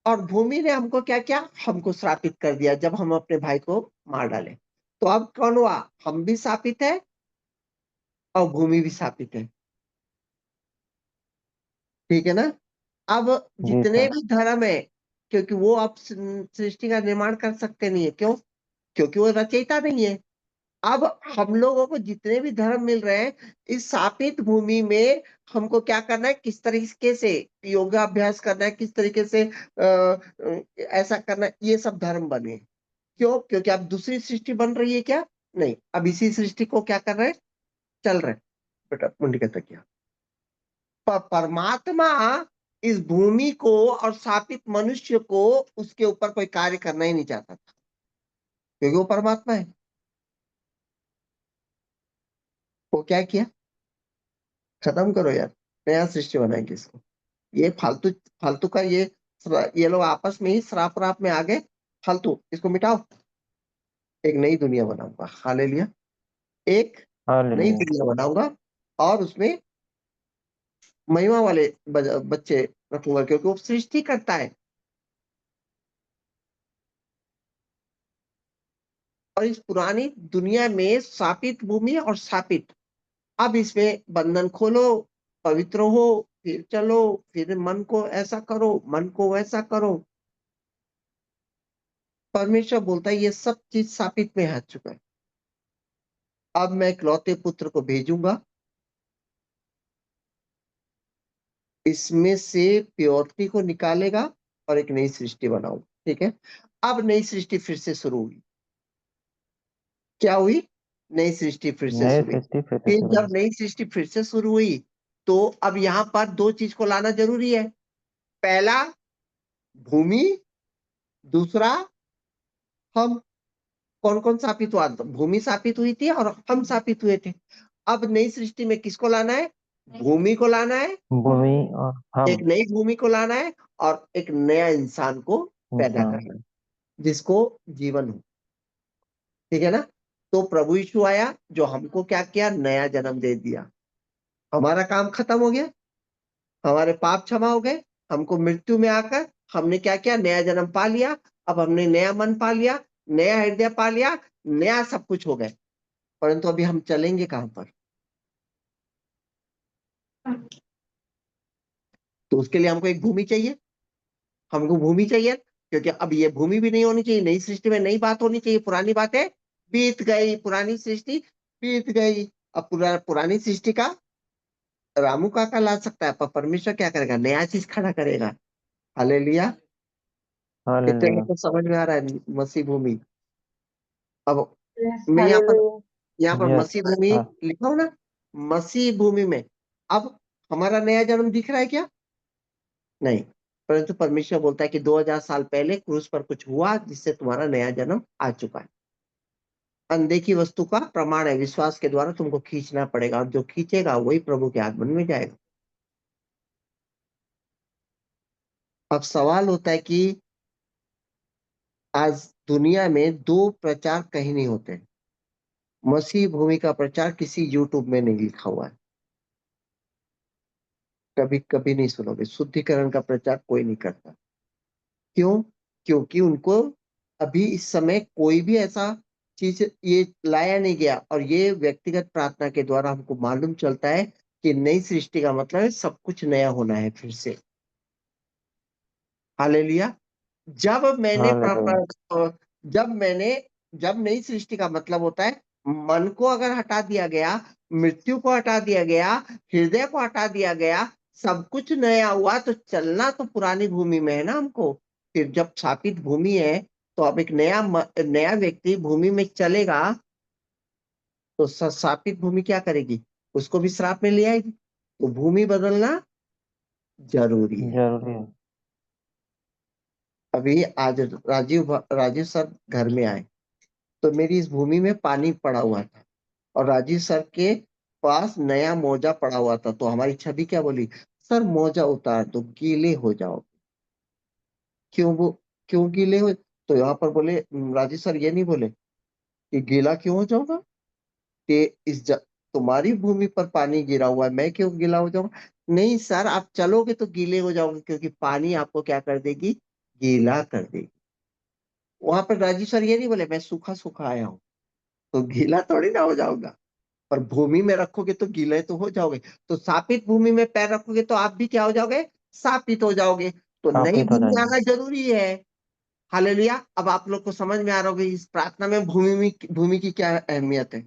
और भूमि ने हमको क्या किया? हमको श्रापित कर दिया जब हम अपने भाई को मार डाले। तो अब कौन हुआ? हम भी शापित है और भूमि भी शापित है। ठीक है ना? अब जी जितने सर। भी धर्म है, क्योंकि वो अब सृष्टि का निर्माण कर सकते नहीं है। क्यों? क्योंकि वो रचयिता नहीं है। अब हम लोगों को जितने भी धर्म मिल रहे हैं, इस शापित भूमि में हमको क्या करना है? किस तरीके से योगाभ्यास करना है? किस तरीके से ऐसा करना है? ये सब धर्म बने। क्यों? क्योंकि अब दूसरी सृष्टि बन रही है क्या? नहीं, अब इसी सृष्टि को क्या कर रहे हैं? चल रहे हैं। बेटा मुंडी का तकिया। परमात्मा इस भूमि को और शापित मनुष्य को उसके ऊपर कोई कार्य करना ही नहीं चाहता था, क्योंकि वो परमात्मा है। वो क्या किया? खत्म करो यार, नया सृष्टि बनाएंगे इसको। ये फालतू फालतू का ये लोग आपस में ही श्राप राप में आ गए। फालतू, इसको मिटाओ। एक नई दुनिया बनाऊंगा। हालेलुया। एक नई हालेलुया। दुनिया बनाऊंगा, और उसमें महिमा वाले बच्चे रखूंगा, क्योंकि वो सृष्टि करता है। और इस पुरानी दुनिया में शापित भूमि और शापित, अब इसमें बंधन खोलो, पवित्र हो, फिर चलो, फिर मन को ऐसा करो, मन को वैसा करो। परमेश्वर बोलता है ये सब चीज शापित में आ चुका है। अब मैं इकलौते पुत्र को भेजूंगा, इसमें से प्योरिटी को निकालेगा, और एक नई सृष्टि बनाऊंगा। ठीक है? अब नई सृष्टि फिर से शुरू हुई। क्या हुई? नई सृष्टि फिर से नए शुरू हुई। सृष्टि फिर से फिर शुरू। जब नई सृष्टि फिर से शुरू हुई, तो अब यहां पर दो चीज को लाना जरूरी है। पहला भूमि, दूसरा हम। कौन कौन स्थापित हुआ? तो भूमि स्थापित हुई थी और हम स्थापित हुए थे। अब नई सृष्टि में किसको लाना है? भूमि को लाना है, भूमि और एक हम। नई भूमि को लाना है, और एक नया इंसान को पैदा इंसान। करना है, जिसको जीवन हो। ठीक है ना? तो प्रभु यीशु आया, जो हमको क्या किया? नया जन्म दे दिया। हमारा काम खत्म हो गया, हमारे पाप क्षमा हो गए। हमको मृत्यु में आकर हमने क्या किया? नया जन्म पा लिया। अब हमने नया मन पा लिया, नया हृदय पा लिया, नया सब कुछ हो गए। परंतु अभी हम चलेंगे कहां पर? तो उसके लिए हमको एक भूमि चाहिए, हमको भूमि चाहिए, क्योंकि अब ये भूमि भी नहीं होनी चाहिए, नई सृष्टि में नई बात होनी चाहिए, पुरानी बातें बीत गई, पुरानी सृष्टि बीत गई। अब पुरानी सृष्टि का रामू काका ला सकता है, पर परमेश्वर क्या करेगा, नया चीज खड़ा करेगा। हालेलुया। इतने में हालेलुया। तो समझ में आ रहा है मसीह भूमि। अब मैं यहाँ पर यस। मसीह भूमि लिखा हूं ना, मसीह भूमि में अब हमारा नया जन्म दिख रहा है क्या? नहीं, परंतु परमेश्वर बोलता है कि 2000 साल पहले क्रूस पर कुछ हुआ जिससे तुम्हारा नया जन्म आ चुका है। अनदेखी वस्तु का प्रमाण है, विश्वास के द्वारा तुमको खींचना पड़ेगा, और जो खींचेगा वही प्रभु के आगमन में जाएगा। अब सवाल होता है कि आज दुनिया में दो प्रचार कहीं नहीं होते। मसीह भूमि का प्रचार किसी यूट्यूब में नहीं लिखा हुआ है, कभी कभी नहीं सुनोगे। शुद्धिकरण का प्रचार कोई नहीं करता। क्यों? क्योंकि उनको अभी इस समय कोई भी ऐसा चीज ये लाया नहीं गया, और ये व्यक्तिगत प्रार्थना के द्वारा हमको मालूम चलता है कि नई सृष्टि का मतलब है सब कुछ नया होना है फिर से। हालेलुया। जब मैंने हालेलुया। जब मैंने जब नई सृष्टि का मतलब होता है मन को अगर हटा दिया गया, मृत्यु को हटा दिया गया, हृदय को हटा दिया गया, सब कुछ नया हुआ, तो चलना तो पुरानी भूमि में है ना हमको। फिर जब स्थापित भूमि है, तो अब एक नया व्यक्ति भूमि में चलेगा, तो स्थापित भूमि क्या करेगी? उसको भी श्राप में ले आएगी। तो भूमि बदलना जरूरी है। जरूरी है। अभी आज राजीव सर घर में आए, तो मेरी इस भूमि में पानी पड़ा हुआ था, और राजीव सर के पास नया मोजा पड़ा हुआ था। तो हमारी छवि क्या बोली, सर मोजा उतार दो, गीले हो जाओ। क्यों वो क्यों गीले हो? तो यहाँ पर बोले राजीव सर ये नहीं बोले कि गीला क्यों हो जाऊंगा, कि तुम्हारी भूमि पर पानी गिरा हुआ है, मैं क्यों गीला हो जाऊंगा? नहीं सर, आप चलोगे तो गीले हो जाओगे, क्योंकि पानी आपको क्या कर देगी, गीला कर देगी। वहां पर राजीव सर ये नहीं बोले मैं सूखा सूखा आया हूँ तो गीला थोड़ी ना हो जाऊंगा, पर भूमि में रखोगे तो गीले तो हो जाओगे। तो शापित भूमि में पैर रखोगे तो आप भी क्या हो जाओगे, शापित हो जाओगे। तो नई स्थापित हो भूमि जाएंगे। आना जरूरी है। हालेलुया। अब आप लोग को समझ में आ रहा होगा इस प्रार्थना में भूमि की क्या अहमियत है।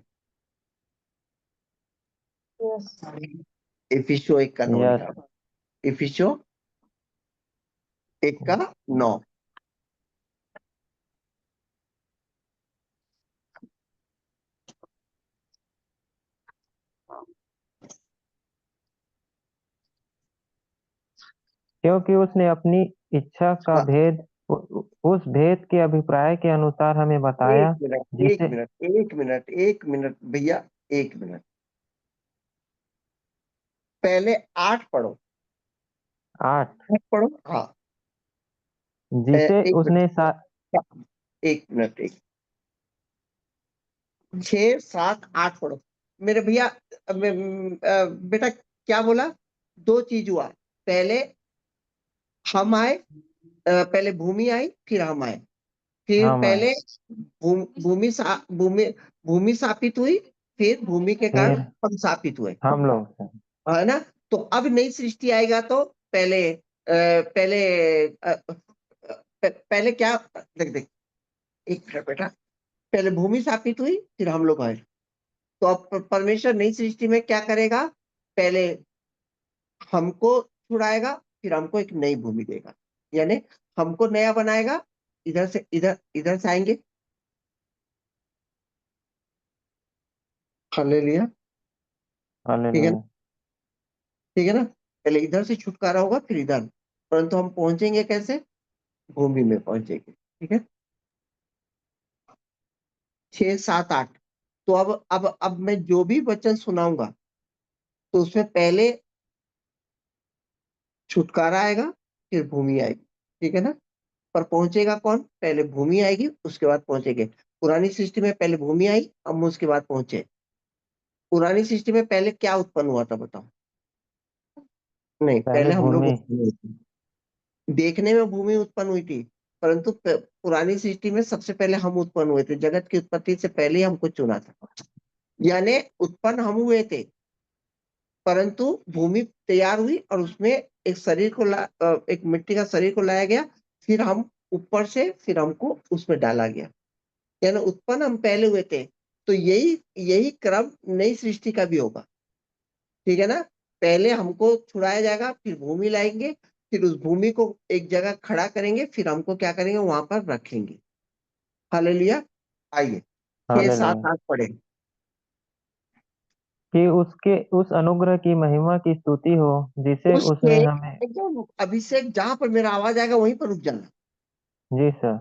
इफिसियों 1:9 यस। निकालो, इफिसियों 1:9। क्योंकि उसने अपनी इच्छा का हाँ, भेद उस भेद के अभिप्राय के अनुसार हमें एक बताया, मिनट एक जिसे मिनट एक मिनट एक मिनट भैया, एक मिनट। पहले 8 पढ़ो, 8, 8 पढ़ो। हाँ, जिसे एक उसने मिनट, एक मिनट, एक 6 7 8 पढ़ो मेरे भैया। बेटा क्या बोला, दो चीज हुआ। पहले हम आए, पहले भूमि आई फिर हम आए, फिर हम आए, पहले भूमि भूमि स्थापित हुई, फिर भूमि के कारण फिर हम स्थापित हुए, हम लोग थे। है ना। तो अब नई सृष्टि आएगा तो पहले पहले क्या, देख देख, एक मिनट बेटा, पहले भूमि स्थापित हुई फिर हम लोग आए। तो अब परमेश्वर नई सृष्टि में क्या करेगा, पहले हमको छुड़ाएगा, फिर हमको एक नई भूमि देगा, यानी हमको नया बनाएगा। इधर से इधर, इधर से आएंगे। हालेलुया। ठीक है ना, हालेलुया। ठीक है ना। पहले इधर से छुटकारा होगा फिर इधर, परंतु हम पहुंचेंगे कैसे, भूमि में पहुंचेंगे। ठीक है, 6 7 8। तो अब मैं जो भी वचन सुनाऊंगा, तो उसमें पहले छुटकारा आएगा फिर भूमि आएगी। ठीक है ना। पर पहुंचेगा कौन, पहले भूमि आएगी उसके बाद पहुंचेंगे। पुरानी सृष्टि में पहले भूमि आई, हम उसके बाद पहुंचे। पुरानी सृष्टि में पहले क्या उत्पन्न हुआ था बताओ? नहीं, पहले पहले हम लोग भूमि। उत्पन्न हुए थे। देखने में भूमि उत्पन्न हुई थी, परंतु पुरानी सृष्टि में सबसे पहले हम उत्पन्न हुए थे। जगत की उत्पत्ति से पहले ही हमको चुना था, यानी उत्पन्न हम हुए थे, परंतु भूमि तैयार हुई और उसमें एक शरीर को एक मिट्टी का शरीर को लाया गया, फिर हम ऊपर से फिर हमको उसमें डाला गया, यानी उत्पन्न हम पहले हुए थे। तो यही यही क्रम नई सृष्टि का भी होगा, ठीक है ना। पहले हमको छुड़ाया जाएगा, फिर भूमि लाएंगे, फिर उस भूमि को एक जगह खड़ा करेंगे, फिर हमको क्या करेंगे, वहां पर रखेंगे। हालेलुया। आइए 6 7 हालेलुया। 8 पढ़े। कि उसके उस अनुग्रह की महिमा की स्तुति हो जिसे उसके उसने हमें। एकदम अभिषेक, जहां पर मेरा आवाज आएगा वहीं पर रुक जाना। जी सर।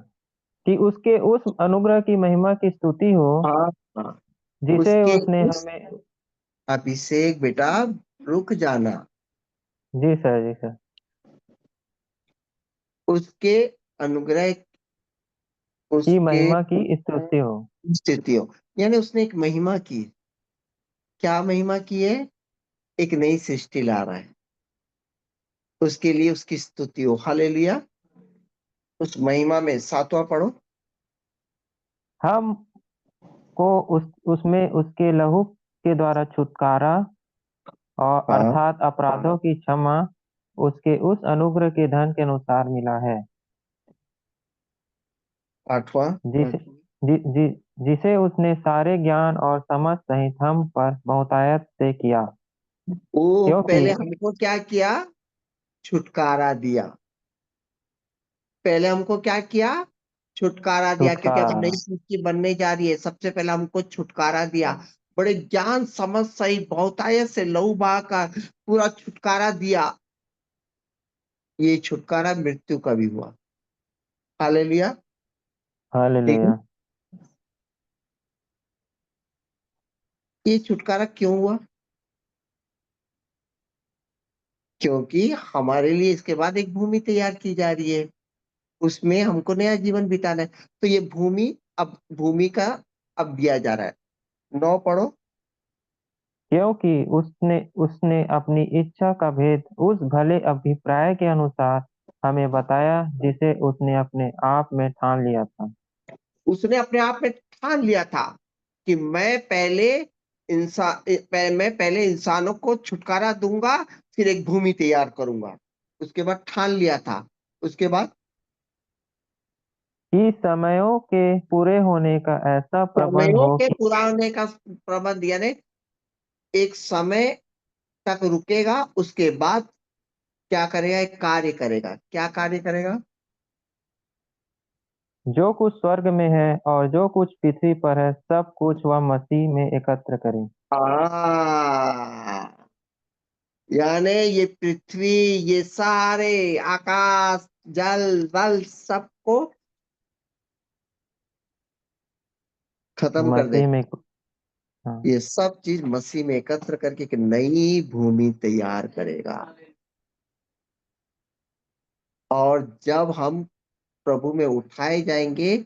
कि उसके उस अनुग्रह की महिमा की स्तुति हो हाँ हाँ। जिसे उसके उसने उस हमें। अभिषेक, बेटा रुक जाना। जी सर, जी सर। उसके अनुग्रह, की उसके महिमा की स्तुति हो। स्थितियों, यानी उसने एक महिमा की। क्या महिमा की है? एक नई सृष्टि ला रहा है, उसके लिए उसकी स्तुति हो। हालेलुया। उस महिमा में 7वां पढ़ो। हम को उसमें उसके लहू के द्वारा छुटकारा, और हाँ। अर्थात अपराधों की क्षमा उसके उस अनुग्रह के धन के अनुसार मिला है। 8वां। जिसे जि, जिसे उसने सारे ज्ञान और समझ सहित हम पर बहुतायत से किया। वो क्योंकि पहले हमको क्या किया? छुटकारा दिया। पहले हमको क्या किया? छुटकारा दिया, क्योंकि अब नई छुटकारा। सृष्टि बनने जा रही है। सबसे पहले हमको छुटकारा दिया, बड़े ज्ञान समझ सहित बहुतायत से लहू बहा का पूरा छुटकारा दिया। ये छुटकारा मृत्यु का भी हुआ। हालेलुया। ठीक है। हालेलुया। ये छुटकारा क्यों हुआ? क्योंकि हमारे लिए इसके बाद एक भूमि तैयार की जा रही है, उसमें हमको नया जीवन बिताना है। तो ये भूमि, अब भूमि का अब दिया जा रहा है। 9 पढ़ो। क्योंकि उसने उसने अपनी इच्छा का भेद उस भले अभिप्राय के अनुसार हमें बताया जिसे उसने अपने आप में ठान लिया था। उसने अपने आप में ठान लिया था कि मैं पहले इंसानों को छुटकारा दूंगा, फिर एक भूमि तैयार करूंगा। उसके बाद ठान लिया था। उसके बाद कि समयों के पूरे होने का ऐसा प्रबंध समयों हो के कि। पूरा होने का प्रबंध, यानी एक समय तक रुकेगा, उसके बाद क्या करेगा? एक कार्य करेगा। क्या कार्य करेगा? जो कुछ स्वर्ग में है और जो कुछ पृथ्वी पर है सब कुछ वह मसीह में एकत्र करे। हाँ, यानी ये पृथ्वी, ये सारे आकाश, जल बल सबको खत्म कर मसीह देगा। में। हाँ। ये सब चीज मसीह में एकत्र करके एक नई भूमि तैयार करेगा। और जब हम प्रभु में उठाए जाएंगे,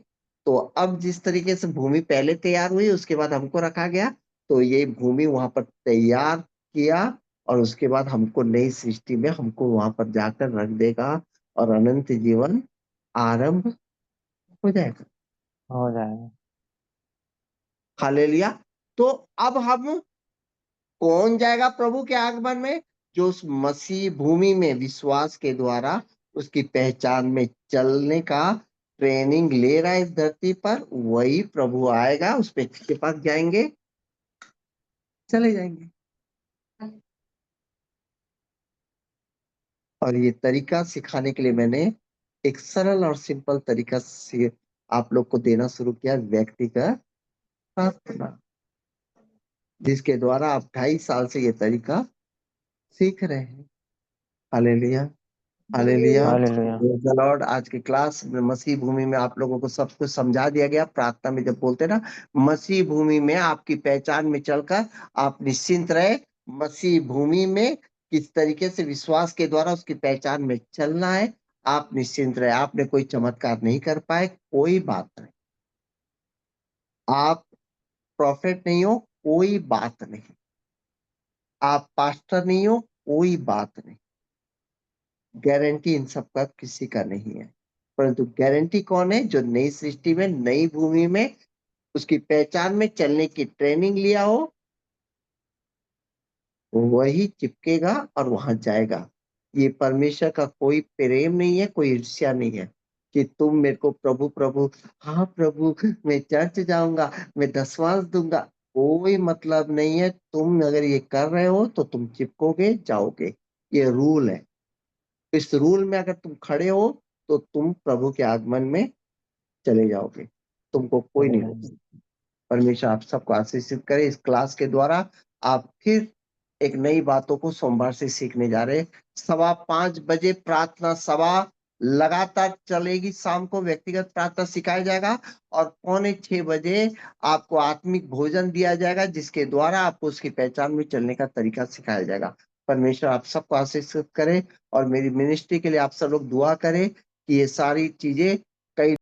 तो अब जिस तरीके से भूमि पहले तैयार हुई, उसके बाद हमको रखा गया, तो ये भूमि वहां पर तैयार किया, और उसके बाद हमको नई सृष्टि में हमको वहां पर जाकर रख देगा, और अनंत जीवन आरंभ हो जाएगा। हो जाएगा। हालेलुया। तो अब हम कौन जाएगा प्रभु के आगमन में? जो उस मसीह भूमि में विश्वास के द्वारा उसकी पहचान में चलने का ट्रेनिंग ले रहा है इस धरती पर, वही प्रभु आएगा, उस व्यक्ति के पास जाएंगे, चले जाएंगे। और ये तरीका सिखाने के लिए मैंने एक सरल और सिंपल तरीका से आप लोग को देना शुरू किया, व्यक्तिगत प्रार्थना, जिसके द्वारा आप 2.5 साल से ये तरीका सीख रहे हैं। Hallelujah. Hallelujah. Hallelujah. Praise the Lord. आज की क्लास में मसीह भूमि में आप लोगों को सब कुछ समझा दिया गया। प्रार्थना में जब बोलते हैं ना, मसीह भूमि में आपकी पहचान में चलकर आप निश्चिंत रहे। मसीह भूमि में किस तरीके से विश्वास के द्वारा उसकी पहचान में चलना है, आप निश्चिंत रहे। आपने कोई चमत्कार नहीं कर पाए, कोई बात नहीं। आप प्रॉफिट नहीं हो, कोई बात नहीं। आप पास्टर नहीं हो, कोई बात नहीं। गारंटी इन सब का किसी का नहीं है, परंतु गारंटी कौन है? जो नई सृष्टि में, नई भूमि में उसकी पहचान में चलने की ट्रेनिंग लिया हो, वही चिपकेगा और वहां जाएगा। ये परमेश्वर का कोई प्रेम नहीं है, कोई ईर्ष्या नहीं है कि तुम मेरे को प्रभु प्रभु, हाँ प्रभु मैं चर्च जाऊंगा, मैं दसवांश दूंगा, कोई मतलब नहीं है। तुम अगर ये कर रहे हो तो तुम चिपकोगे, जाओगे, ये रूल है। इस रूल में अगर तुम खड़े हो तो तुम प्रभु के आगमन में चले जाओगे, तुमको कोई नहीं रोक सकता। परमेश्वर आप सबको आशीषित करे। इस क्लास के द्वारा आप फिर एक नई बातों को सोमवार से सीखने जा रहे हैं। 5:15 प्रार्थना सभा लगातार चलेगी, शाम को व्यक्तिगत प्रार्थना सिखाया जाएगा और 5:45 आपको आत्मिक भोजन दिया जाएगा, जिसके द्वारा आपको उसकी पहचान में चलने का तरीका सिखाया जाएगा। परमेश्वर आप सबको आशीषित करे और मेरी मिनिस्ट्री के लिए आप सब लोग दुआ करें कि ये सारी चीजें कई